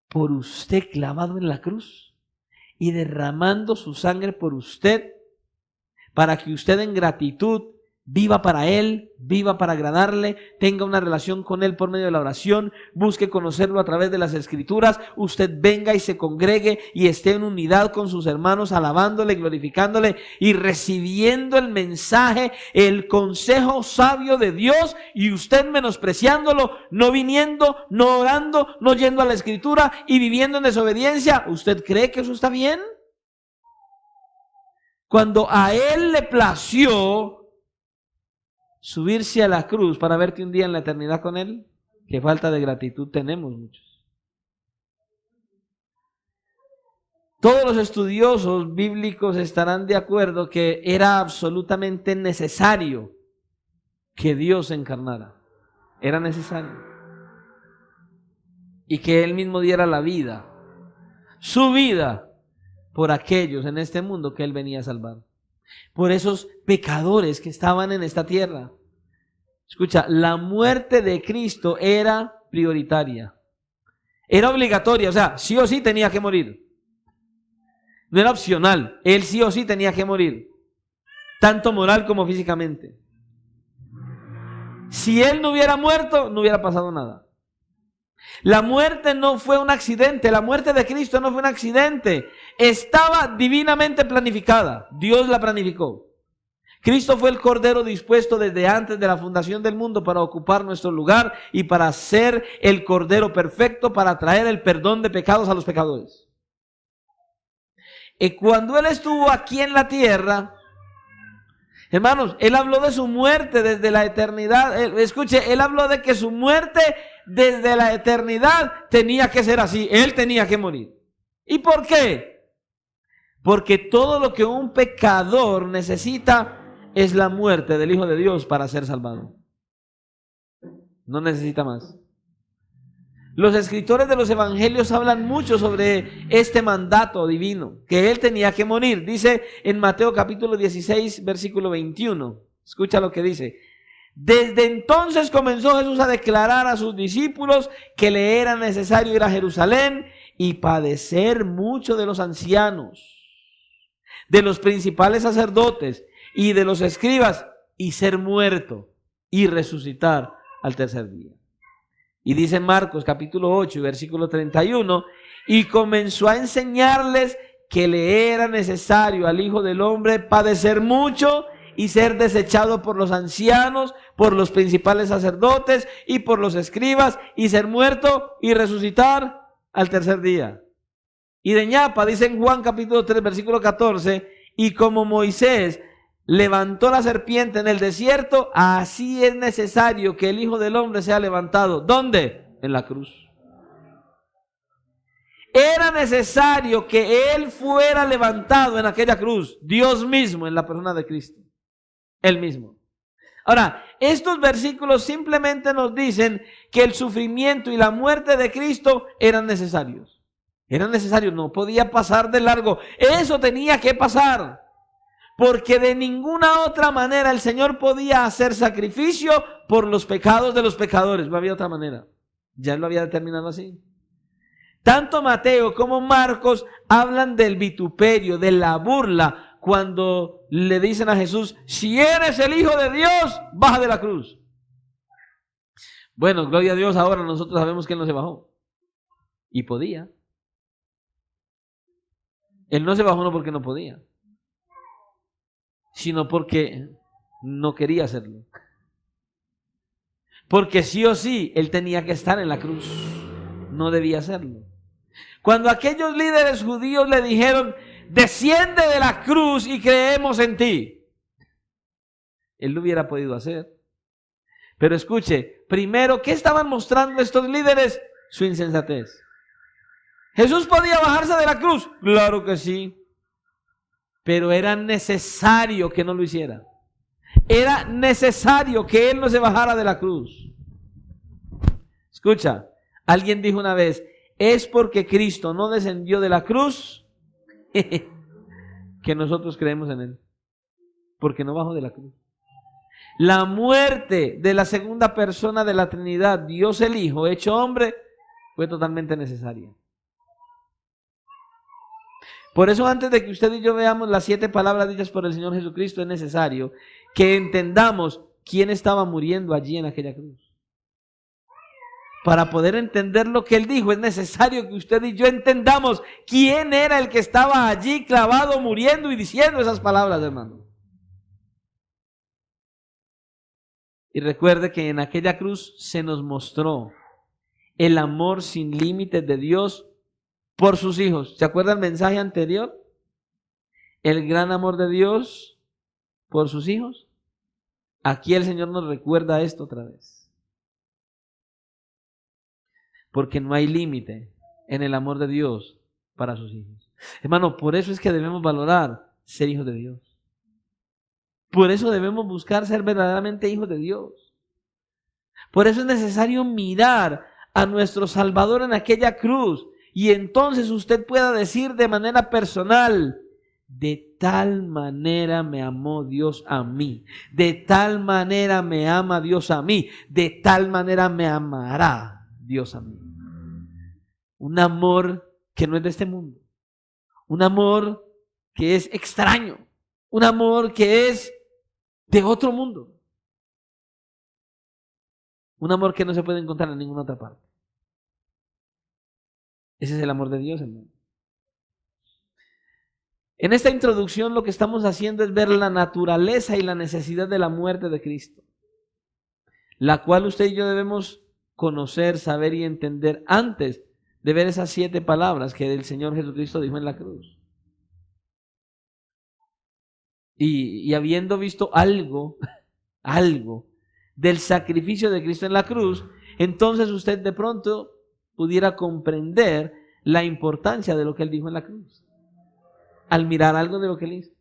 por usted clavado en la cruz y derramando su sangre por usted, para que usted en gratitud viva para Él, viva para agradarle, tenga una relación con Él por medio de la oración, busque conocerlo a través de las Escrituras, usted venga y se congregue y esté en unidad con sus hermanos, alabándole, glorificándole y recibiendo el mensaje, el consejo sabio de Dios, y usted menospreciándolo, no viniendo, no orando, no yendo a la Escritura y viviendo en desobediencia. ¿Usted cree que eso está bien? Cuando a Él le plació subirse a la cruz para verte un día en la eternidad con Él, qué falta de gratitud tenemos muchos. Todos los estudiosos bíblicos estarán de acuerdo que era absolutamente necesario que Dios se encarnara. Era necesario. Y que Él mismo diera la vida, su vida, por aquellos en este mundo que Él venía a salvar. Por esos pecadores que estaban en esta tierra. Escucha, la muerte de Cristo era prioritaria. Era obligatoria, o sea, sí o sí tenía que morir. No era opcional, Él sí o sí tenía que morir. Tanto moral como físicamente. Si Él no hubiera muerto, no hubiera pasado nada. La muerte no fue un accidente, la muerte de Cristo no fue un accidente, estaba divinamente planificada, Dios la planificó. Cristo fue el Cordero dispuesto desde antes de la fundación del mundo para ocupar nuestro lugar y para ser el Cordero perfecto para traer el perdón de pecados a los pecadores. Y cuando Él estuvo aquí en la tierra, hermanos, Él habló de su muerte desde la eternidad. Escuche, Él habló de que su muerte desde la eternidad tenía que ser así. Él tenía que morir. ¿Y por qué? Porque todo lo que un pecador necesita es la muerte del Hijo de Dios para ser salvado. No necesita más. Los escritores de los evangelios hablan mucho sobre este mandato divino, que Él tenía que morir. Dice en Mateo capítulo 16, versículo 21. Escucha lo que dice. Desde entonces comenzó Jesús a declarar a sus discípulos que le era necesario ir a Jerusalén y padecer mucho de los ancianos, de los principales sacerdotes y de los escribas, y ser muerto y resucitar al tercer día. Y dice en Marcos capítulo 8, versículo 31, y comenzó a enseñarles que le era necesario al Hijo del Hombre padecer mucho y ser desechado por los ancianos, por los principales sacerdotes y por los escribas, y ser muerto y resucitar al tercer día. Y de ñapa, dice en Juan capítulo 3, versículo 14, y como Moisés levantó la serpiente en el desierto, así es necesario que el Hijo del Hombre sea levantado. ¿Dónde? En la cruz. Era necesario que Él fuera levantado en aquella cruz, Dios mismo en la persona de Cristo, Él mismo. Ahora, estos versículos simplemente nos dicen que el sufrimiento y la muerte de Cristo eran necesarios. Eran necesarios, no podía pasar de largo. Eso tenía que pasar. Porque de ninguna otra manera el Señor podía hacer sacrificio por los pecados de los pecadores. No había otra manera. Ya Él lo había determinado así. Tanto Mateo como Marcos hablan del vituperio, de la burla, cuando le dicen a Jesús, si eres el Hijo de Dios, baja de la cruz. Bueno, gloria a Dios, ahora nosotros sabemos que Él no se bajó. Y podía. Él no se bajó no porque no podía, sino porque no quería hacerlo. Porque sí o sí, Él tenía que estar en la cruz. No debía hacerlo. Cuando aquellos líderes judíos le dijeron, desciende de la cruz y creemos en ti, Él lo hubiera podido hacer. Pero escuche, primero, ¿qué estaban mostrando estos líderes? Su insensatez. ¿Jesús podía bajarse de la cruz? Claro que sí. Pero era necesario que no lo hiciera. Era necesario que Él no se bajara de la cruz. Escucha, alguien dijo una vez, es porque Cristo no descendió de la cruz que nosotros creemos en Él. Porque no bajó de la cruz. La muerte de la segunda persona de la Trinidad, Dios el Hijo, hecho hombre, fue totalmente necesaria. Por eso, antes de que usted y yo veamos las 7 palabras dichas por el Señor Jesucristo, es necesario que entendamos quién estaba muriendo allí en aquella cruz. Para poder entender lo que Él dijo, es necesario que usted y yo entendamos quién era el que estaba allí clavado, muriendo y diciendo esas palabras, hermano. Y recuerde que en aquella cruz se nos mostró el amor sin límites de Dios por sus hijos. ¿Se acuerda el mensaje anterior? El gran amor de Dios por sus hijos. Aquí el Señor nos recuerda esto otra vez. Porque no hay límite en el amor de Dios para sus hijos. Hermano, por eso es que debemos valorar ser hijos de Dios. Por eso debemos buscar ser verdaderamente hijos de Dios. Por eso es necesario mirar a nuestro Salvador en aquella cruz. Y entonces usted pueda decir de manera personal, de tal manera me amó Dios a mí, de tal manera me ama Dios a mí, de tal manera me amará Dios a mí. Un amor que no es de este mundo, un amor que es extraño, un amor que es de otro mundo, un amor que no se puede encontrar en ninguna otra parte. Ese es el amor de Dios, hermano. En esta introducción lo que estamos haciendo es ver la naturaleza y la necesidad de la muerte de Cristo, la cual usted y yo debemos conocer, saber y entender antes de ver esas 7 palabras que el Señor Jesucristo dijo en la cruz. Y habiendo visto algo del sacrificio de Cristo en la cruz, entonces usted de pronto pudiera comprender la importancia de lo que Él dijo en la cruz. Al mirar algo de lo que Él hizo.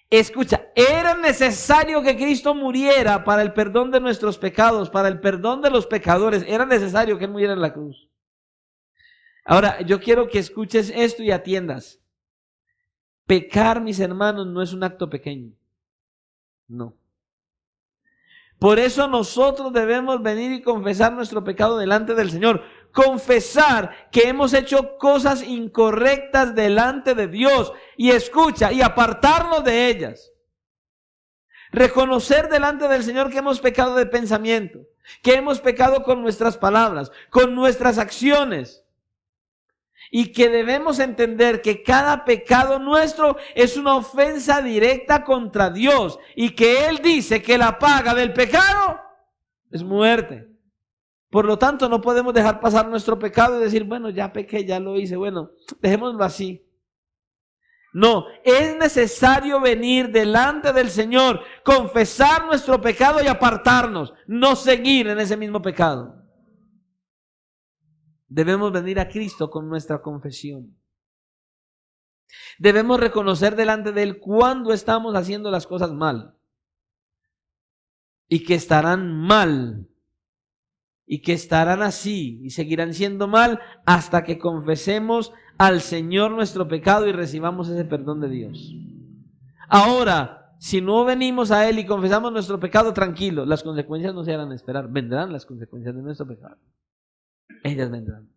Escucha, era necesario que Cristo muriera para el perdón de nuestros pecados, para el perdón de los pecadores. Era necesario que Él muriera en la cruz. Ahora, yo quiero que escuches esto y atiendas. Pecar, mis hermanos, no es un acto pequeño. No. Por eso nosotros debemos venir y confesar nuestro pecado delante del Señor. Confesar que hemos hecho cosas incorrectas delante de Dios. Y escucha, y apartarnos de ellas. Reconocer delante del Señor que hemos pecado de pensamiento, que hemos pecado con nuestras palabras, con nuestras acciones. Y que debemos entender que cada pecado nuestro es una ofensa directa contra Dios. Y que Él dice que la paga del pecado es muerte. Por lo tanto, no podemos dejar pasar nuestro pecado y decir, bueno, ya pequé, ya lo hice, bueno, dejémoslo así. No, es necesario venir delante del Señor, confesar nuestro pecado y apartarnos, no seguir en ese mismo pecado. Debemos venir a Cristo con nuestra confesión. Debemos reconocer delante de Él cuando estamos haciendo las cosas mal. Y que estarán mal. Y que estarán así y seguirán siendo mal hasta que confesemos al Señor nuestro pecado y recibamos ese perdón de Dios. Ahora, si no venimos a Él y confesamos nuestro pecado, tranquilo, las consecuencias no se harán esperar. Vendrán las consecuencias de nuestro pecado. Ellas vendrán.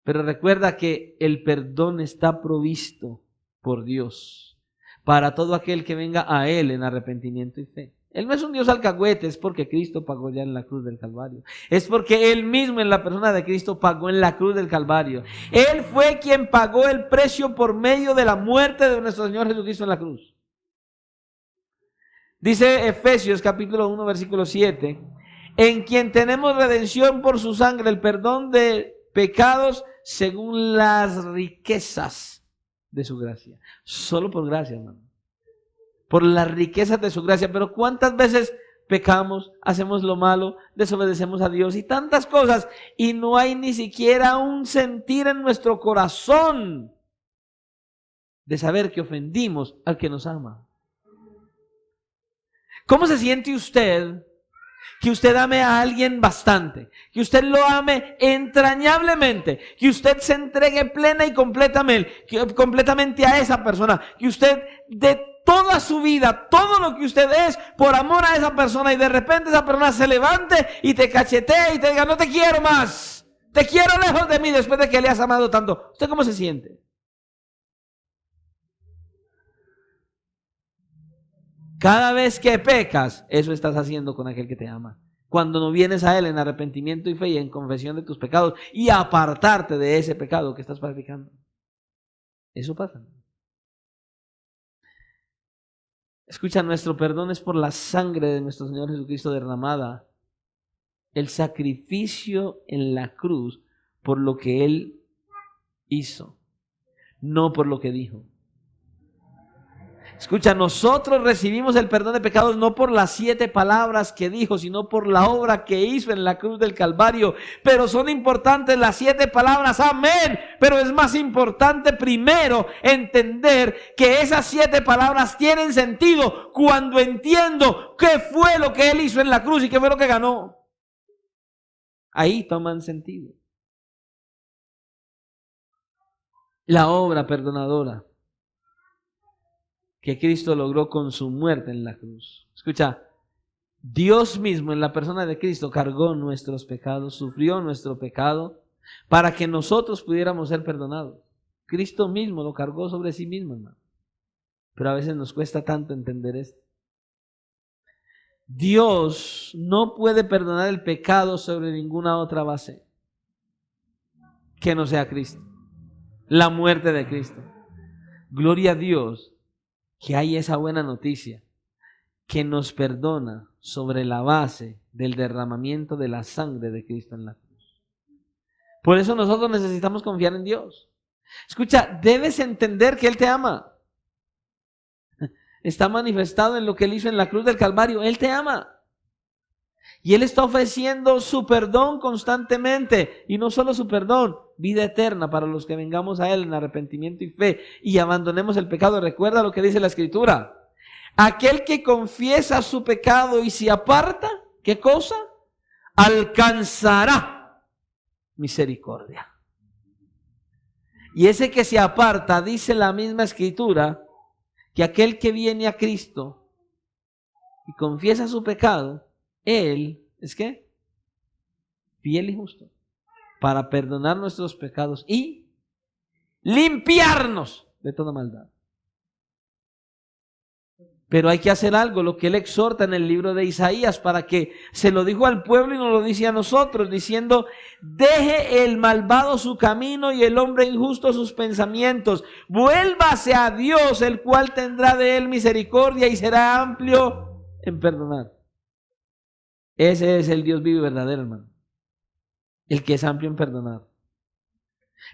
Pero recuerda que el perdón está provisto por Dios para todo aquel que venga a Él en arrepentimiento y fe. Él no es un Dios alcahuete, es porque Cristo pagó ya en la cruz del Calvario. Es porque Él mismo en la persona de Cristo pagó en la cruz del Calvario. Él fue quien pagó el precio por medio de la muerte de nuestro Señor Jesucristo en la cruz. Dice Efesios capítulo 1 versículo 7, en quien tenemos redención por su sangre, el perdón de pecados según las riquezas de su gracia. Solo por gracia, hermano. Por las riquezas de su gracia. Pero ¿cuántas veces pecamos, hacemos lo malo, desobedecemos a Dios y tantas cosas? Y no hay ni siquiera un sentir en nuestro corazón de saber que ofendimos al que nos ama. ¿Cómo se siente usted que usted ame a alguien bastante, que usted lo ame entrañablemente, que usted se entregue plena y completamente a esa persona, que usted de toda su vida, todo lo que usted es, por amor a esa persona, y de repente esa persona se levante y te cachetee y te diga, no te quiero más, te quiero lejos de mí después de que le has amado tanto? ¿Usted cómo se siente? Cada vez que pecas, eso estás haciendo con aquel que te ama. Cuando no vienes a Él en arrepentimiento y fe y en confesión de tus pecados y apartarte de ese pecado que estás practicando. Eso pasa. Escucha, nuestro perdón es por la sangre de nuestro Señor Jesucristo derramada. El sacrificio en la cruz por lo que Él hizo, no por lo que dijo. Escucha, nosotros recibimos el perdón de pecados no por las 7 palabras que dijo, sino por la obra que hizo en la cruz del Calvario. Pero son importantes las 7 palabras, amén. Pero es más importante primero entender que esas 7 palabras tienen sentido cuando entiendo qué fue lo que Él hizo en la cruz y qué fue lo que ganó. Ahí toman sentido. La obra perdonadora que Cristo logró con su muerte en la cruz. Escucha, Dios mismo en la persona de Cristo cargó nuestros pecados, sufrió nuestro pecado para que nosotros pudiéramos ser perdonados. Cristo mismo lo cargó sobre sí mismo, hermano. Pero a veces nos cuesta tanto entender esto. Dios no puede perdonar el pecado sobre ninguna otra base que no sea Cristo. La muerte de Cristo. Gloria a Dios que hay esa buena noticia que nos perdona sobre la base del derramamiento de la sangre de Cristo en la cruz. Por eso nosotros necesitamos confiar en Dios. Escucha, debes entender que Él te ama. Está manifestado en lo que Él hizo en la cruz del Calvario. Él te ama. Y Él está ofreciendo su perdón constantemente. Y no solo su perdón, vida eterna para los que vengamos a Él en arrepentimiento y fe y abandonemos el pecado. Recuerda lo que dice la Escritura. Aquel que confiesa su pecado y se aparta, ¿qué cosa? Alcanzará misericordia. Y ese que se aparta, dice la misma Escritura, que aquel que viene a Cristo y confiesa su pecado, Él, ¿es qué? Fiel y justo para perdonar nuestros pecados y limpiarnos de toda maldad. Pero hay que hacer algo, lo que Él exhorta en el libro de Isaías, para que se lo dijo al pueblo y nos lo dice a nosotros, diciendo, deje el malvado su camino y el hombre injusto sus pensamientos. Vuélvase a Dios, el cual tendrá de él misericordia y será amplio en perdonar. Ese es el Dios vivo y verdadero, hermano. El que es amplio en perdonar.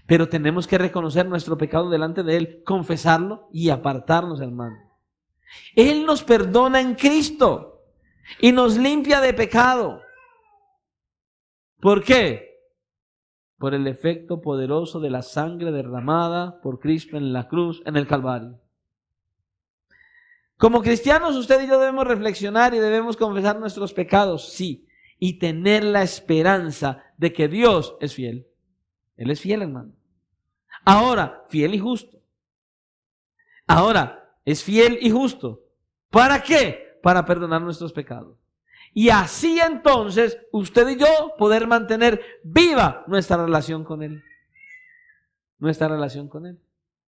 Pero tenemos que reconocer nuestro pecado delante de Él, confesarlo y apartarnos, hermano. Él nos perdona en Cristo y nos limpia de pecado. ¿Por qué? Por el efecto poderoso de la sangre derramada por Cristo en la cruz, en el Calvario. Como cristianos, usted y yo debemos reflexionar y debemos confesar nuestros pecados, sí, y tener la esperanza de que Dios es fiel. Él es fiel, hermano. Ahora, fiel y justo. Ahora, es fiel y justo. ¿Para qué? Para perdonar nuestros pecados. Y así entonces, usted y yo poder mantener viva nuestra relación con Él. nuestra relación con Él.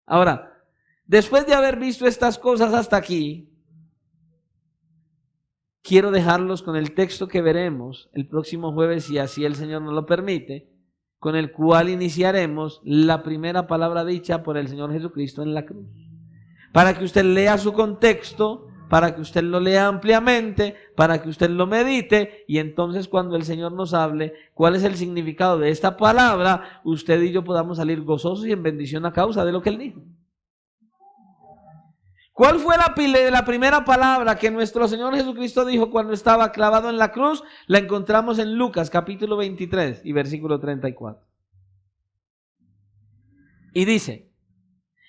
Ahora, después de haber visto estas cosas hasta aquí, quiero dejarlos con el texto que veremos el próximo jueves, si así el Señor nos lo permite, con el cual iniciaremos la primera palabra dicha por el Señor Jesucristo en la cruz. Para que usted lea su contexto, para que usted lo lea ampliamente, para que usted lo medite, y entonces cuando el Señor nos hable cuál es el significado de esta palabra, usted y yo podamos salir gozosos y en bendición a causa de lo que Él dijo. ¿Cuál fue la primera palabra que nuestro Señor Jesucristo dijo cuando estaba clavado en la cruz? La encontramos en Lucas capítulo 23 y versículo 34. Y dice,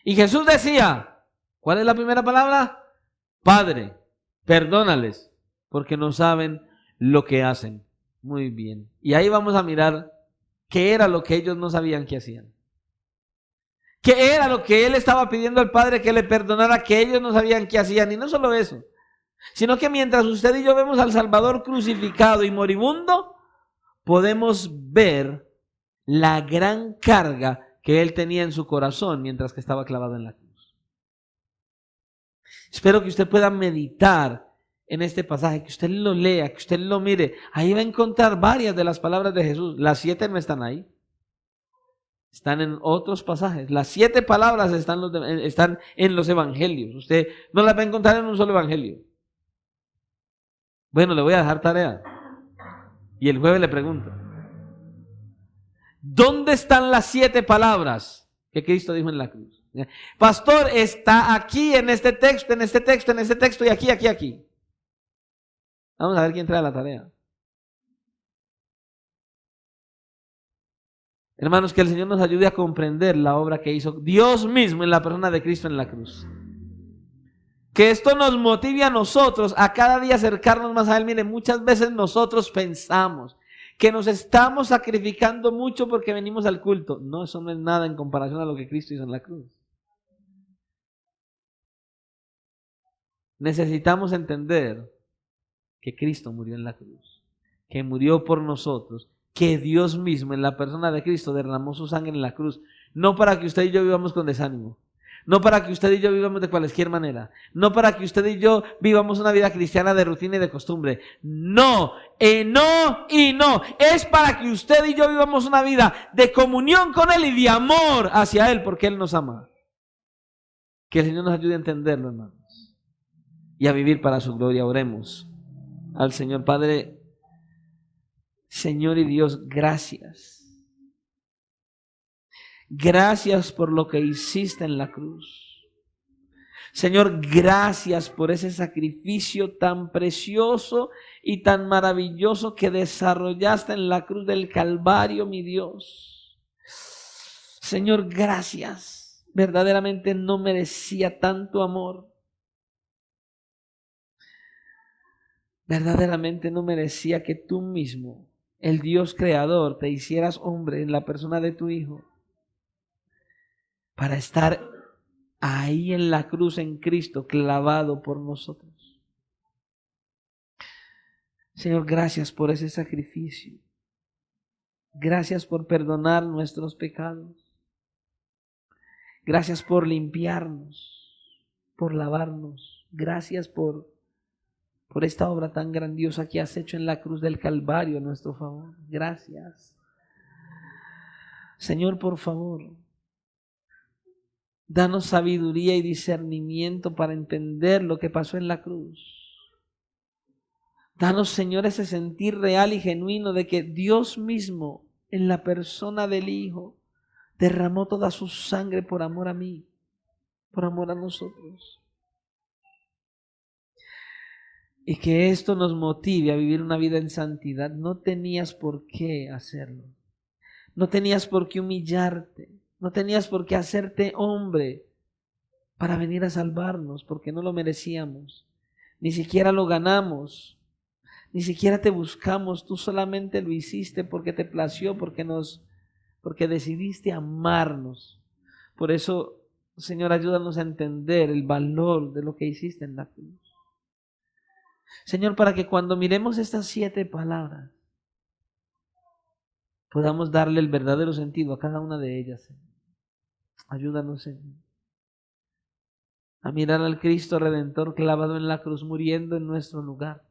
y Jesús decía, ¿cuál es la primera palabra? Padre, perdónales, porque no saben lo que hacen. Muy bien. Y ahí vamos a mirar qué era lo que ellos no sabían que hacían. ¿Qué era lo que Él estaba pidiendo al Padre que le perdonara, que ellos no sabían qué hacían? Y no solo eso, sino que mientras usted y yo vemos al Salvador crucificado y moribundo, podemos ver la gran carga que Él tenía en su corazón mientras que estaba clavado en la cruz. Espero que usted pueda meditar en este pasaje, que usted lo lea, que usted lo mire. Ahí va a encontrar varias de las palabras de Jesús. Las 7 no están ahí. Están en otros pasajes. Las 7 palabras están en los evangelios. Usted no las va a encontrar en un solo evangelio. Bueno, le voy a dejar tarea. Y el jueves le pregunto, ¿dónde están las 7 palabras que Cristo dijo en la cruz? Pastor, está aquí en este texto, en este texto, en este texto y aquí, aquí, aquí. Vamos a ver quién trae la tarea. Hermanos, que el Señor nos ayude a comprender la obra que hizo Dios mismo en la persona de Cristo en la cruz. Que esto nos motive a nosotros a cada día acercarnos más a Él. Mire, muchas veces nosotros pensamos que nos estamos sacrificando mucho porque venimos al culto. No, eso no es nada en comparación a lo que Cristo hizo en la cruz. Necesitamos entender que Cristo murió en la cruz, que murió por nosotros, que Dios mismo en la persona de Cristo derramó su sangre en la cruz, no para que usted y yo vivamos con desánimo, no para que usted y yo vivamos de cualquier manera, no para que usted y yo vivamos una vida cristiana de rutina y de costumbre, no, no y no, es para que usted y yo vivamos una vida de comunión con Él y de amor hacia Él, porque Él nos ama. Que el Señor nos ayude a entenderlo, hermanos, y a vivir para su gloria. Oremos al Señor. Padre, Señor y Dios, gracias. Gracias por lo que hiciste en la cruz. Señor, gracias por ese sacrificio tan precioso y tan maravilloso que desarrollaste en la cruz del Calvario, mi Dios. Señor, gracias. Verdaderamente no merecía tanto amor. Verdaderamente no merecía que tú mismo, el Dios creador, te hicieras hombre en la persona de tu Hijo, para estar ahí en la cruz en Cristo, clavado por nosotros. Señor, gracias por ese sacrificio. Gracias por perdonar nuestros pecados. Gracias por limpiarnos, por lavarnos. Gracias por esta obra tan grandiosa que has hecho en la cruz del Calvario a nuestro favor. Gracias. Señor, por favor, danos sabiduría y discernimiento para entender lo que pasó en la cruz. Danos, Señor, ese sentir real y genuino de que Dios mismo, en la persona del Hijo, derramó toda su sangre por amor a mí, por amor a nosotros. Y que esto nos motive a vivir una vida en santidad. No tenías por qué hacerlo. No tenías por qué humillarte. No tenías por qué hacerte hombre para venir a salvarnos, porque no lo merecíamos. Ni siquiera lo ganamos. Ni siquiera te buscamos. Tú solamente lo hiciste porque te plació, porque decidiste amarnos. Por eso, Señor, ayúdanos a entender el valor de lo que hiciste en la cruz. Señor, para que cuando miremos estas 7 palabras, podamos darle el verdadero sentido a cada una de ellas, Señor. Ayúdanos, Señor, a mirar al Cristo Redentor clavado en la cruz, muriendo en nuestro lugar.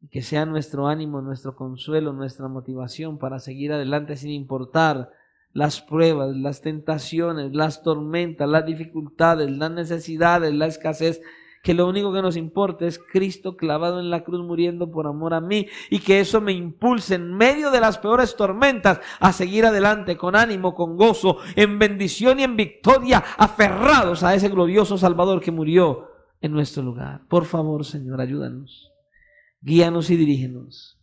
Y que sea nuestro ánimo, nuestro consuelo, nuestra motivación para seguir adelante sin importar las pruebas, las tentaciones, las tormentas, las dificultades, las necesidades, la escasez. Que lo único que nos importa es Cristo clavado en la cruz muriendo por amor a mí, y que eso me impulse en medio de las peores tormentas a seguir adelante con ánimo, con gozo, en bendición y en victoria, aferrados a ese glorioso Salvador que murió en nuestro lugar. Por favor, Señor, ayúdanos, guíanos y dirígenos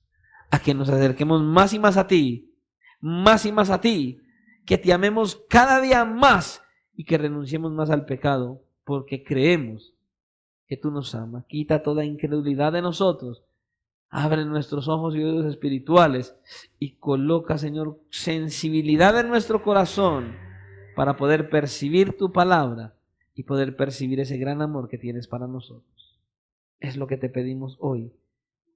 a que nos acerquemos más y más a ti, más y más a ti, que te amemos cada día más y que renunciemos más al pecado, porque creemos que tú nos amas. Quita toda incredulidad de nosotros. Abre nuestros ojos y oídos espirituales y coloca, Señor, sensibilidad en nuestro corazón para poder percibir tu palabra y poder percibir ese gran amor que tienes para nosotros. Es lo que te pedimos hoy,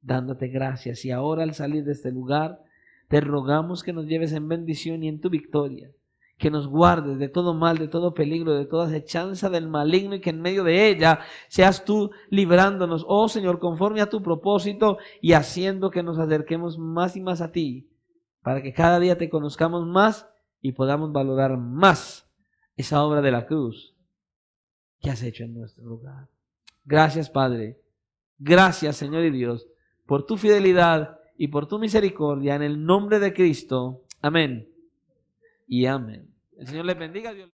dándote gracias. Y ahora, al salir de este lugar, te rogamos que nos lleves en bendición y en tu victoria, que nos guardes de todo mal, de todo peligro, de toda acechanza del maligno, y que en medio de ella seas tú librándonos, oh Señor, conforme a tu propósito, y haciendo que nos acerquemos más y más a ti, para que cada día te conozcamos más y podamos valorar más esa obra de la cruz que has hecho en nuestro lugar. Gracias, Padre. Gracias, Señor y Dios, por tu fidelidad y por tu misericordia, en el nombre de Cristo. Amén y amén. El Señor les bendiga. Dios